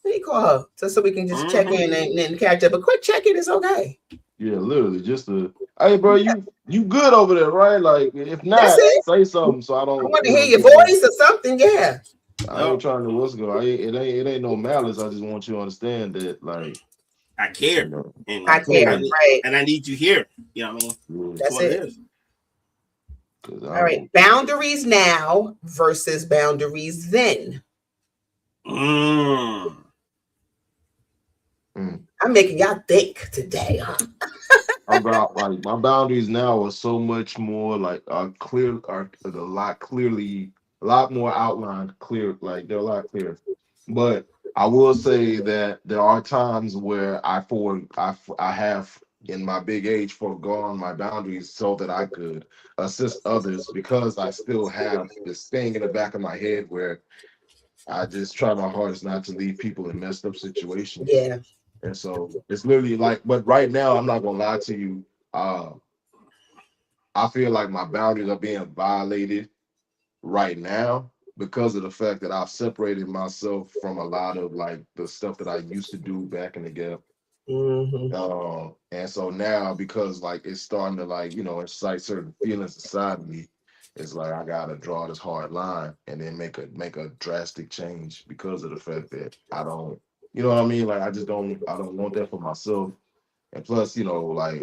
Let me call her so we can just check in and catch up. A quick check-in is okay. Yeah, literally. Just hey, bro, you good over there, right? Like, if not, say something so I want to hear your voice or something. Yeah. I ain't trying to what's going. It ain't no malice. I just want you to understand that, like, I care. You know, and I care, right? And I need you here. You know what I mean? That's it. All right. Boundaries now versus boundaries then. I'm making y'all think today, huh? About like my boundaries now are so much more like clear, are a lot more outlined, clear, like they're a lot clearer. But I will say that there are times where I have in my big age forgone my boundaries so that I could assist others because I still have this thing in the back of my head where I just try my hardest not to leave people in messed up situations. Yeah. And so it's literally like, but right now, I'm not gonna lie to you. Uh, I feel like my boundaries are being violated right now because of the fact that I've separated myself from a lot of like the stuff that I used to do back in the gap. Mm-hmm. And so now because like it's starting to like, incite certain feelings inside of me, it's like I gotta draw this hard line and then make a drastic change because of the fact that I don't, you know what I mean? Like I don't want that for myself. And plus, like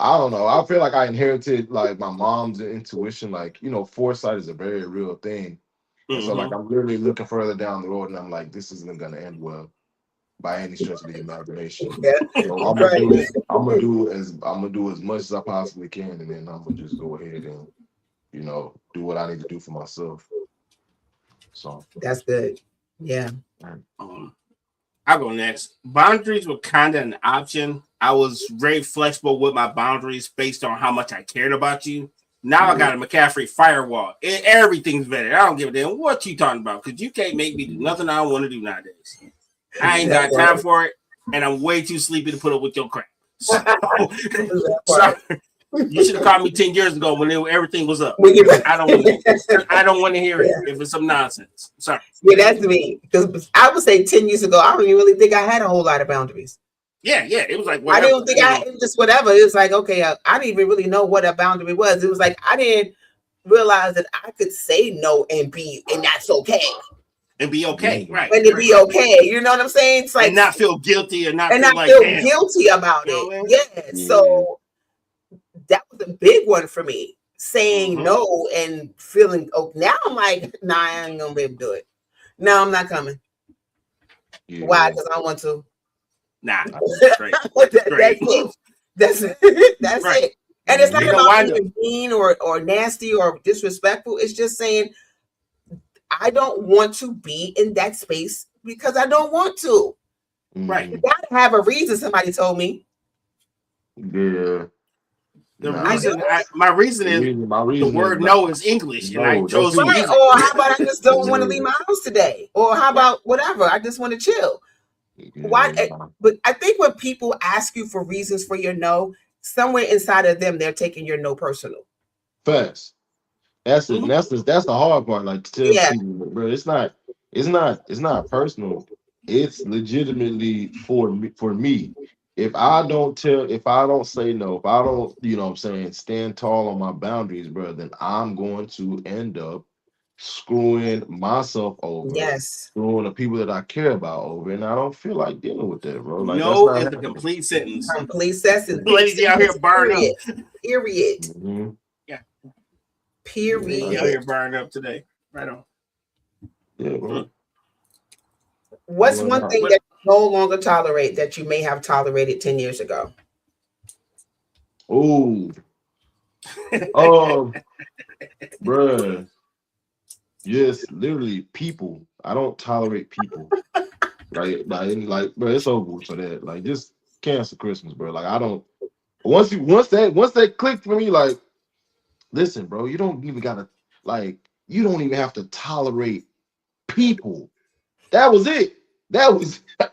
I don't know. I feel like I inherited like my mom's intuition. Like, foresight is a very real thing. And so like Mm-hmm. I'm literally looking further down the road and I'm like, this isn't gonna end well by any stretch of the imagination. Yeah. So I'm gonna Right. do as much as I possibly can, and then I'm gonna just go ahead and do what I need to do for myself. So That's good. Yeah. Um, I'll go next. Boundaries were kind of an option. I was very flexible with my boundaries based on how much I cared about you. Now I got a McCaffrey firewall. Everything's better. I don't give a damn what you talking about because you can't make me do nothing I don't want to do nowadays. I ain't got time for it, and I'm way too sleepy to put up with your crap. So, you should have called me 10 years ago when everything was up. I don't want to hear it if it's some nonsense. Sorry. Yeah, that's me. Because I would say 10 years ago, I don't even really think I had a whole lot of boundaries. Yeah. It was like whatever. I didn't think it was just whatever. It was like, okay, I didn't even really know what a boundary was. It was like I didn't realize that I could say no and that's okay. And be okay, right? And to be okay, you know what I'm saying? It's like and not feel guilty and not feel guilty about it. Yeah. So that was a big one for me. Saying no and feeling now I'm like, nah, I ain't gonna be able to do it. No, I'm not coming. Yeah. Why? Because I don't want to. Nah, that's right. it. And it's not about being mean or nasty or disrespectful. It's just saying I don't want to be in that space because I don't want to. Right. You gotta have a reason, somebody told me. Yeah. My reason is the word no is English, and I chose right. Or how about I just don't want to leave my house today? Or how about whatever? I just want to chill. Why? But I think when people ask you for reasons for your no, somewhere inside of them, they're taking your no personal. Facts. That's it. That's the hard part. Like to tell people, bro, it's not personal. It's legitimately for me. If I don't say no, if I don't, stand tall on my boundaries, bro, then I'm going to end up screwing myself over. Yes. Screwing the people that I care about over. And I don't feel like dealing with that, bro. Like no is a complete sentence. Complete sentence. Ladies out here burn up. Period. Mm-hmm. Yeah. Period. Out here burned up today. Right on. Yeah, bro. What's one thing that you no longer tolerate that you may have tolerated 10 years ago? Oh, bruh. Just literally people. I don't tolerate people. Like, bro, it's over for that. Like, just cancel Christmas, bro. Like, I don't. Once that clicked for me, like, listen, bro, you don't even have to tolerate people. That was it.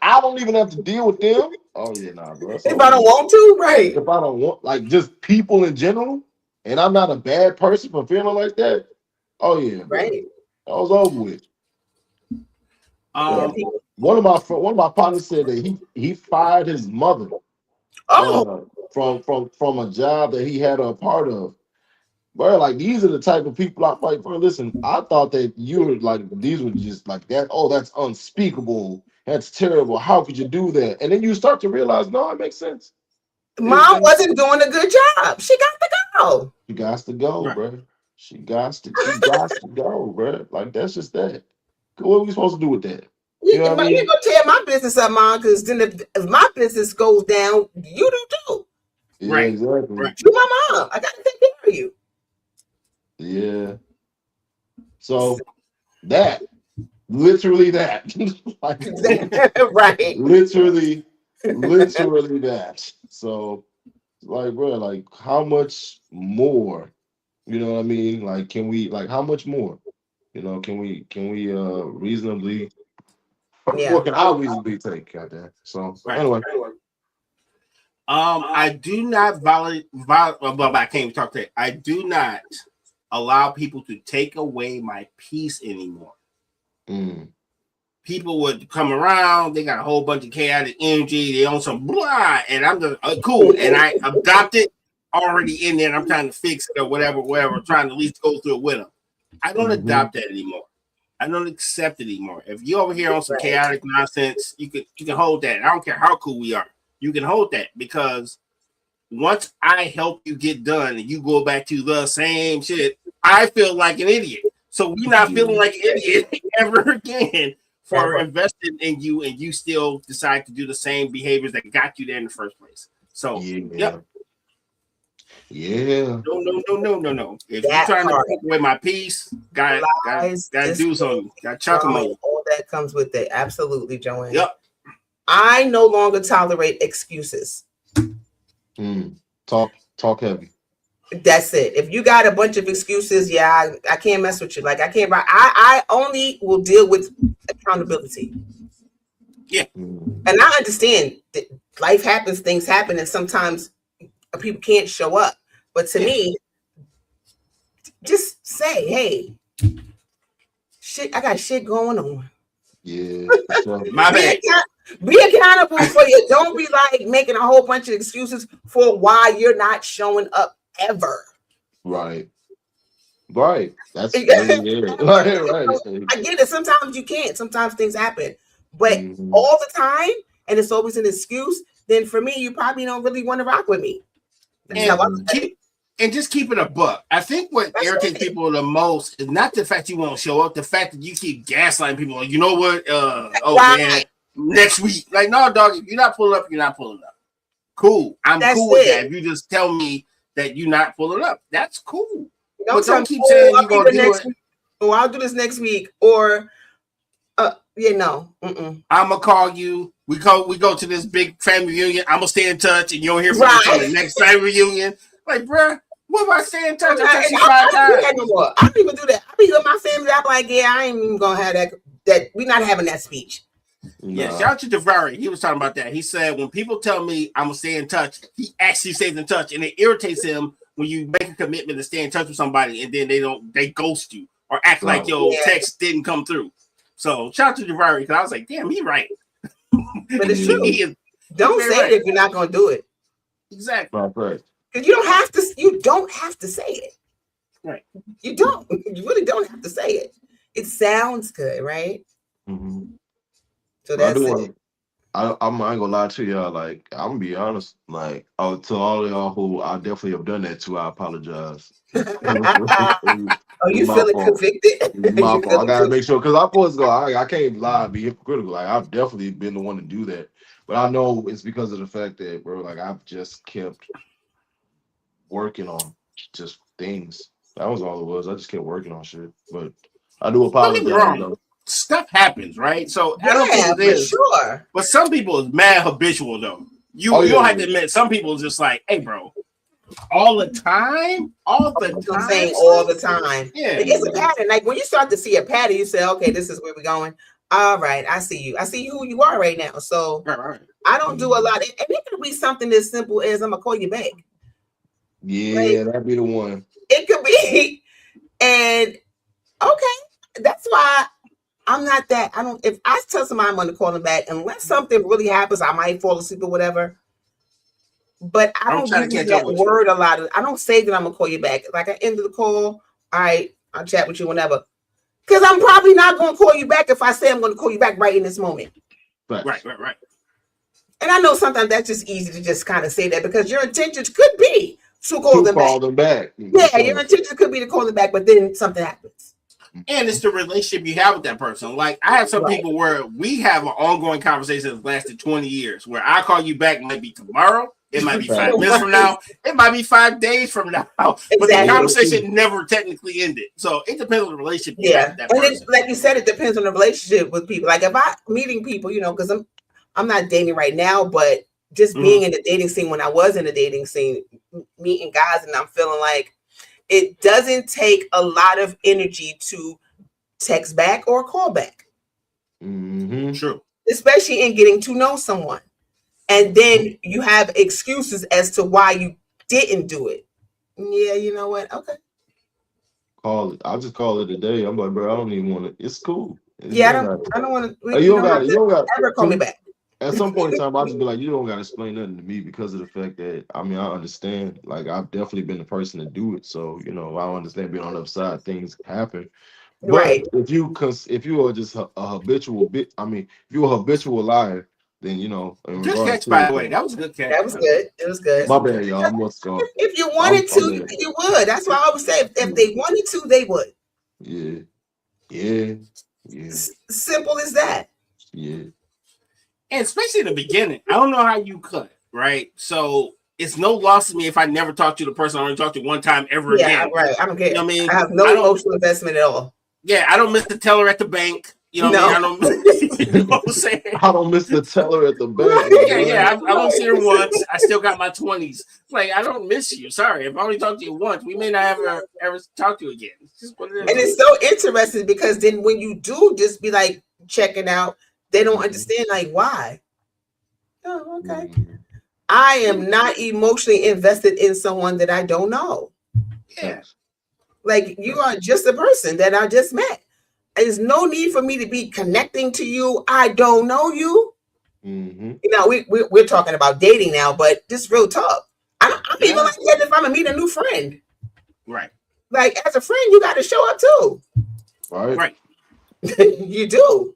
I don't even have to deal with them. Oh yeah, nah, bro. If I don't want to, right? If I don't want, like, just people in general, and I'm not a bad person for feeling like that. Oh yeah, right. I was over with. One of my partners said that he fired his mother. From a job that he had a part of. Bro, like these are the type of people I fight for. Listen, I thought that you were like these were just like that. Oh, that's unspeakable. That's terrible. How could you do that? And then you start to realize, no, it makes sense. Mom wasn't doing a good job. She got to go. She got to go, bro. She got to go, bro. Like that's just that. What are we supposed to do with that? You know what I mean? You're gonna tear my business up, Mom, because then if my business goes down, you do too. Yeah, exactly. Right. You're my mom. I gotta take care of you. Yeah. So literally that. Like, right. Literally that. So like, bro, like how much more? You know what I mean? Like, how much more? Can we reasonably Yeah. What can always be taken out there. So anyway. I do not violate. Well, I can't even talk to it. I do not allow people to take away my peace anymore. People would come around, they got a whole bunch of chaotic energy, they own some blah, and I'm just cool. And I adopt it already in there, and I'm trying to fix it or whatever, trying to at least go through it with them. I don't adopt that anymore. I don't accept it anymore. If you over here on some chaotic nonsense, you can hold that. I don't care how cool we are. You can hold that, because once I help you get done and you go back to the same shit, I feel like an idiot. So we're not feeling like an idiot ever again for investing in you, and you still decide to do the same behaviors that got you there in the first place. So Yeah. No. If you're trying to take away my peace, gotta do something. Gotta chuck them on. All that comes with it. Absolutely, Joanne. Yep. I no longer tolerate excuses. Talk heavy. That's it. If you got a bunch of excuses, I can't mess with you. Like I can't. I only will deal with accountability. Yeah. And I understand that life happens, things happen, and sometimes people can't show up. But to me, just say, hey, shit, I got shit going on. Yeah. My bad. Be accountable for you. Don't be like making a whole bunch of excuses for why you're not showing up ever. Right. That's right. I get it. Sometimes you can't. Sometimes things happen. But all the time, and it's always an excuse, then for me, you probably don't really want to rock with me. And just keep it a buck. I think what irritates people the most is not the fact you won't show up, the fact that you keep gaslighting people. Like, you know what? Man, next week. Like, no, dog, if you're not pulling up, you're not pulling up. Cool. I'm cool with that. If you just tell me that you're not pulling up, that's cool. Don't keep saying you're going to do it. Or I'll do this next week. Or, no. I'm going to call you. We go to this big family reunion. I'm going to stay in touch, and you'll hear from me on the next family reunion. Like, bruh, what about staying in touch? I don't even do that. I be with my family. I'm like, I ain't even going to have that. We're not having that speech. Yeah, shout out to Javari. He was talking about that. He said, when people tell me I'm going to stay in touch, he actually stays in touch, and it irritates him when you make a commitment to stay in touch with somebody and then they ghost you or act like your text didn't come through. So shout out to Javari, because I was like, damn, he right. But it's true. Don't say it if you're not going to do it. Exactly. Right. Because you don't have to say it. Right. You don't. You really don't have to say it. It sounds good, right? So that's it. I ain't gonna lie to y'all. Like, I'm gonna be honest. Like, to all of y'all who I definitely have done that to, I apologize. You feeling convicted? My fault. I gotta make sure, because I'm supposed to go. I can't lie and be hypocritical. Like, I've definitely been the one to do that. But I know it's because of the fact that, bro, like, I've just kept working on just things. That was all it was. I just kept working on shit. But I do apologize. Stuff happens, right? So I don't think it is. Sure. But some people is mad habitual though. You don't have to admit. Some people is just like, hey, bro, all the time. Saying all the time. Yeah, it's a pattern. Like when you start to see a pattern, you say, okay, this is where we're going. All right, I see you. I see who you are right now. So right. I don't do a lot. And it could be something as simple as I'm gonna call you back. Yeah, that'd be the one. It could be, and okay, that's why. I'm not that. If I tell somebody I'm going to call them back, unless something really happens, I might fall asleep or whatever. But I don't use that word a lot. I don't say that I'm going to call you back. Like I end the call, all right, I'll chat with you whenever. Because I'm probably not going to call you back if I say I'm going to call you back right in this moment. Right. And I know sometimes that's just easy to just kind of say that because your intentions could be to call them back. Yeah, your intentions could be to call them back, but then something happens. And it's the relationship you have with that person. Like I have some people where we have an ongoing conversation that's lasted 20 years, where I call you back might be tomorrow, it might be 5 minutes from now, it might be 5 days from now, but the conversation never technically ended. So it depends on the relationship you have with that person. Like you said, it depends on the relationship with people. Like if I'm meeting people, because I'm not dating right now, but just being in the dating scene, when I was in the dating scene, meeting guys, and I'm feeling like it doesn't take a lot of energy to text back or call back. Mm-hmm. True. Especially in getting to know someone. And then you have excuses as to why you didn't do it. Yeah, you know what? Okay. Call it. I'll just call it a day. I'm like, bro, I don't even want to. It's cool. It Yeah, don't matter. I don't want to. You You don't don't got have it. You to don't got ever call me back. At some point in time, I'll just be like, you don't got to explain nothing to me because of the fact that, I mean, I understand. Like, I've definitely been the person to do it. So, you know, I understand being on the other side, things happen. But Right. if you are just a habitual bit, I mean, if you're a habitual liar, then, you know, in Good regards catch, to by it, the way. That was a good catch. That was good. It was good. my bad, y'all. I'm what's called. If you wanted to, I'm you would. That's why I always say if they wanted to, they would. yeah, yeah, Simple as that. yeah. And especially in the beginning, I don't know how you cut, right? So it's no loss to me if I never talk to the person I only talked to one time ever Yeah, again. right. I don't care. You know what I mean? I have no emotional investment at all. Yeah, I don't miss the teller at the bank. You know what I mean? I don't. You know what I'm saying? I don't miss the teller at the bank. Right. Yeah. I don't see her once. I still got my 20s. Like, I don't miss you. Sorry, if I only talked to you once, we may not ever talk to you again. It's just what it is. And it's so interesting because then when you do just be like checking out, they don't understand like why. Oh, okay. I am not emotionally invested in someone that I don't know. Yeah. Like you are just a person that I just met. There's no need for me to be connecting to you. I don't know you. Mm-hmm. You know, we're talking about dating now, but just real talk. I'm even like that if I'm gonna meet a new friend. Right. Like as a friend, you got to show up too. Right. You do.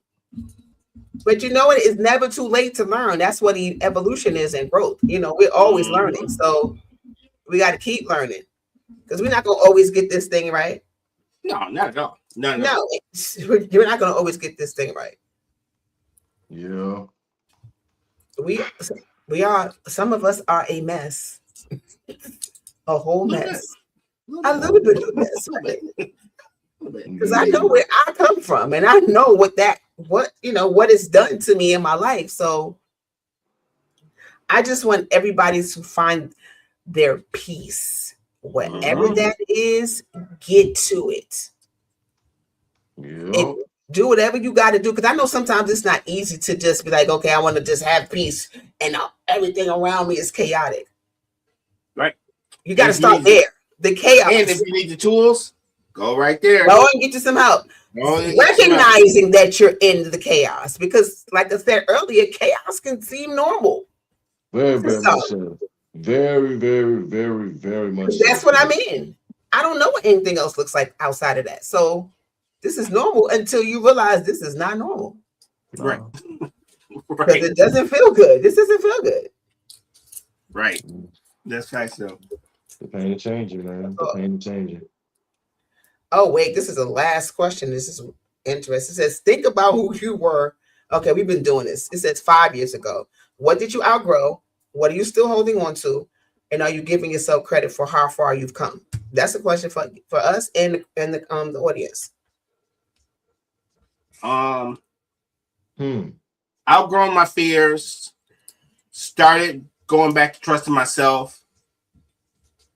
But you know what? It's never too late to learn. That's what evolution is and growth. You know, we're always learning. So we got to keep learning because we're not going to always get this thing right. No, not at all. No. You're not going to always get this thing right. Yeah. We are, some of us are a mess. A whole mess. A little bit of a mess, right? Because I know where I come from and I know what it's done to me in my life. So I just want everybody to find their peace. Whatever that is, get to it. Yeah. And do whatever you got to do. Because I know sometimes it's not easy to just be like, okay, I want to just have peace and everything around me is chaotic. Right. You got to start there. The chaos. And if you need the tools, go right there. Go and get you some help. Recognizing that you're in the chaos. Because like I said earlier, chaos can seem normal. Very, very much so. Very, very, very, very much so. That's what I mean. I don't know what anything else looks like outside of that. So this is normal until you realize this is not normal. Right. Because it doesn't feel good. This doesn't feel good. Right. That's right. So the pain of changing, man. The pain of changing. Oh, wait, this is the last question. This is interesting. It says, think about who you were. Okay, we've been doing this. It says 5 years ago. What did you outgrow? What are you still holding on to? And are you giving yourself credit for how far you've come? That's a question for us and the audience. Outgrown my fears, started going back to trusting myself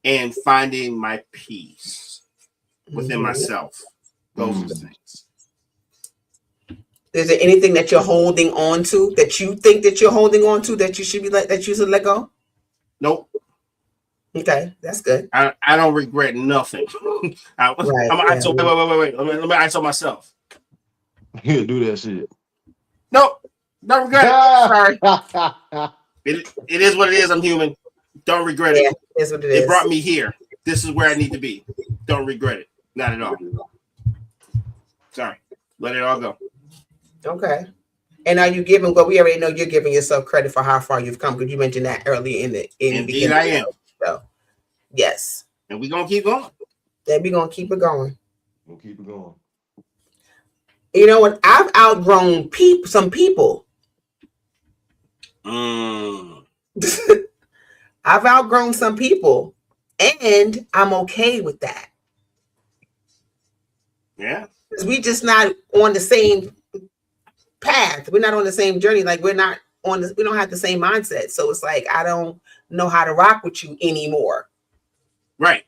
and finding my peace within myself. Those are the things. Is there anything that you're holding on to that you think that you're holding on to that you should let go? Nope. Okay, that's good. I don't regret nothing. Wait. Let me ISO myself. You do that shit. Nope. Don't regret it. Sorry. It is what it is. I'm human. Don't regret it. It is what it is. It brought me here. This is where I need to be. Don't regret it. Not at all. Sorry. Let it all go. Okay. And are you giving? Well, we already know you're giving yourself credit for how far you've come because you mentioned that earlier in the Indeed, I am. So, yes. And we're gonna keep going. And we're gonna keep it going. We'll keep it going. You know what? I've outgrown some people. Mm. I've outgrown some people, and I'm okay with that. Yeah. Because we just not on the same path. We're not on the same journey. Like we don't have the same mindset. So it's like I don't know how to rock with you anymore. Right.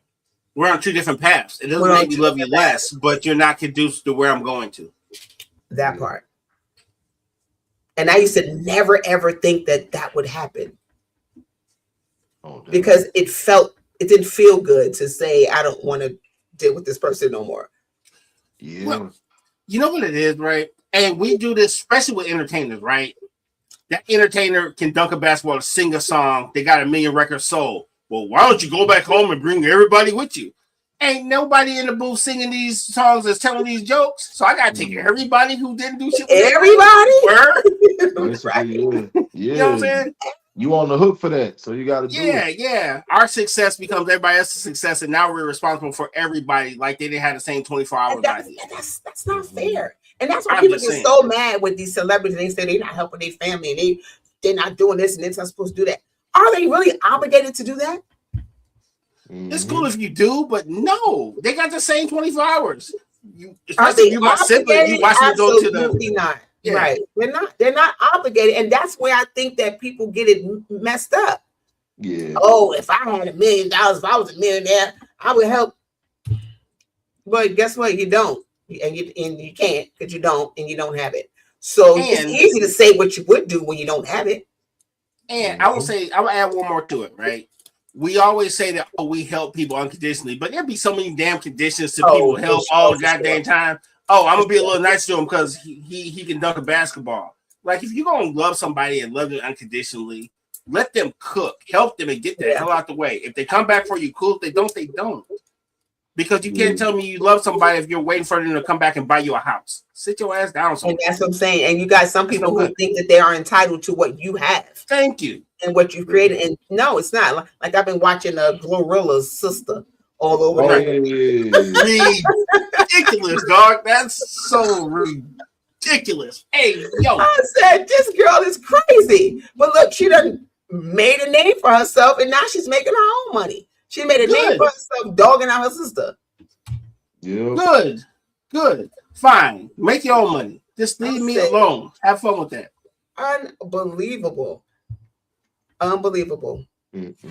We're on two different paths. It doesn't make me love you less, but you're not conducive to where I'm going to. That part. And I used to never ever think that would happen. Oh, damn. Because it didn't feel good to say I don't want to deal with this person no more. Yeah. Well, you know what it is, right? And we do this, especially with entertainers, right? That entertainer can dunk a basketball, sing a song. They got 1 million records sold. Well, why don't you go back home and bring everybody with you? Ain't nobody in the booth singing these songs that's telling these jokes. So I gotta take everybody who didn't do shit. Everybody? Basically, yeah. You know what I'm saying? You on the hook for that, so you got to do it. Yeah. Our success becomes everybody else's success, and now we're responsible for everybody. Like they didn't have the same 24 hours. That's not fair. And that's why people get so mad with these celebrities. They say they're not helping their family, and they're not doing this, and they're not supposed to do that. Are they really obligated to do that? It's cool if you do, but no, they got the same 24 hours. Especially you my sibling, you watch me go to the. Absolutely not. Yeah. Right. They're not obligated. And that's where I think that people get it messed up. Yeah. Oh, if I had $1 million, if I was a millionaire, I would help. But guess what? You don't. And you can't because you don't, and you don't have it. So it's easy to say what you would do when you don't have it. And I will add one more to it, right? We always say that we help people unconditionally, but there'd be so many damn conditions to people help all goddamn time. Oh, I'm gonna be a little nice to him because he can dunk a basketball. Like if you're gonna love somebody and love them unconditionally, let them cook, help them, and get the hell out the way. If they come back for you, cool. If they don't, they don't. Because you can't tell me you love somebody if you're waiting for them to come back and buy you a house. Sit your ass down somewhere. And that's what I'm saying. And you got some people who think that they are entitled to what you have. Thank you. And what you've created. And no, it's not. Like I've been watching Glorilla's sister all over night. Ridiculous, dog. That's so ridiculous. Hey, yo. I said, this girl is crazy. But look, she done made a name for herself, and now she's making her own money. She made a name for herself, dogging out her sister. Yeah. Good. Fine. Make your own money. Just leave me alone. Have fun with that. Unbelievable. Mm-hmm.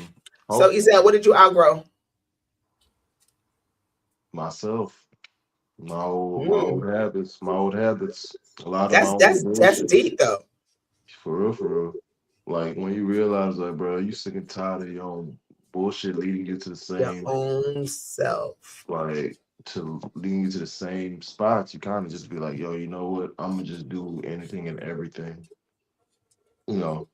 So, Isel, what did you outgrow? Myself. My old habits. A lot of that's deep though. For real. Like when you realize, like, bro, you sick and tired of your own bullshit leading you to the same your own self. Like to leading you to the same spots, you kind of just be like, yo, you know what? I'm gonna just do anything and everything. You know,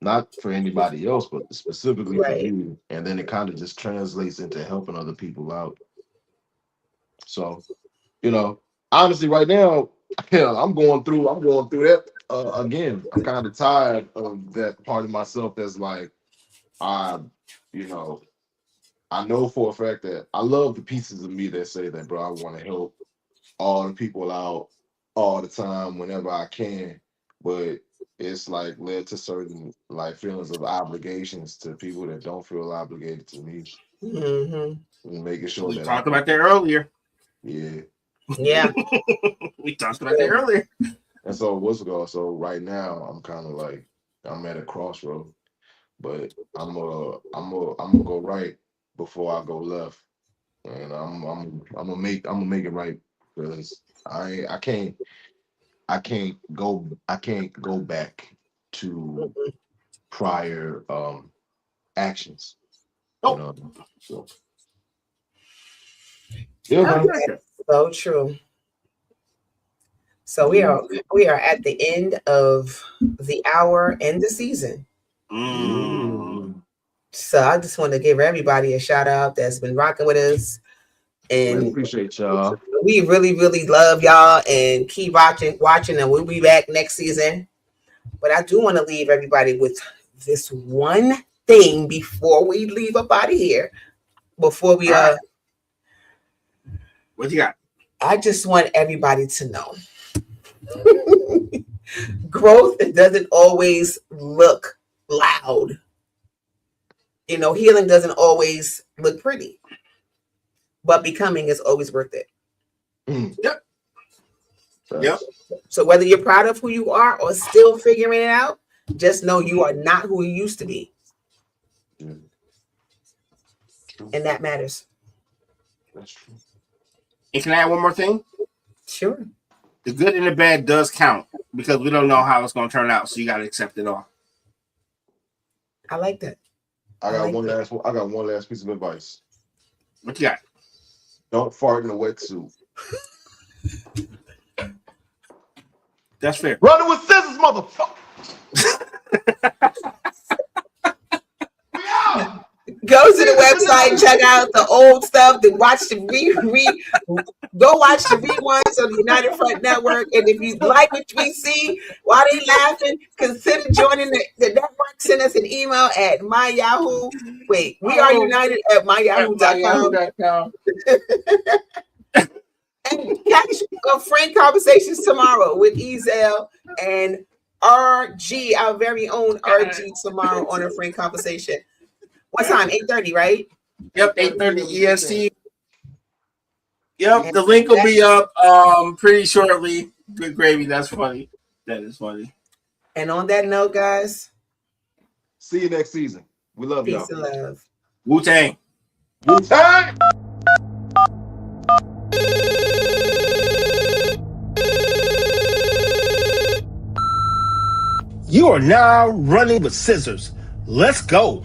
not for anybody else, but specifically for you. And then it kind of just translates into helping other people out. So, you know, honestly, right now, I'm going through that again. I'm kind of tired of that part of myself that's like, I know for a fact that I love the pieces of me that say that, bro, I want to help all the people out all the time whenever I can. But it's like led to certain like feelings of obligations to people that don't feel obligated to me. And making sure we talked about that earlier. Yeah. We talked about that earlier. And so right now I'm kind of like I'm at a crossroad, but I'm gonna go right before I go left, and I'm gonna make it right because I can't go back to prior actions. You know, so so true. So we are at the end of the hour and the season. So I just want to give everybody a shout out that's been rocking with us. And appreciate y'all. We really, really love y'all and keep watching, and we'll be back next season. But I do want to leave everybody with this one thing before we leave up out of here. Before we what you got? I just want everybody to know. Growth doesn't always look loud. You know, healing doesn't always look pretty, but becoming is always worth it. Yep. So whether you're proud of who you are or still figuring it out, just know you are not who you used to be. And that matters. That's true. And can I add one more thing? Sure. The good and the bad does count. because we don't know how it's going to turn out. So you got to accept it all. I like that. I got one last piece of advice. What you got? Don't fart in a wetsuit. That's fair. Running with scissors, motherfucker. Go to the website, check out the old stuff, then watch the go watch the reruns on the United Front Network. And if you like what we see, while they laughing, consider joining the network. Send us an email at myyahoo. Wait, we are united at myyahoo.com. And catch Frank Conversations tomorrow with Ezel and RG, our very own RG, tomorrow on a Frank Conversation. What time? 8:30, right? Yep, 8:30 EST. Yep, the link will be up pretty shortly. Good gravy. That's funny. That is funny. And on that note, guys, see you next season. We love y'all. Peace and love. Wu-Tang. Wu-Tang! You are now running with scissors. Let's go.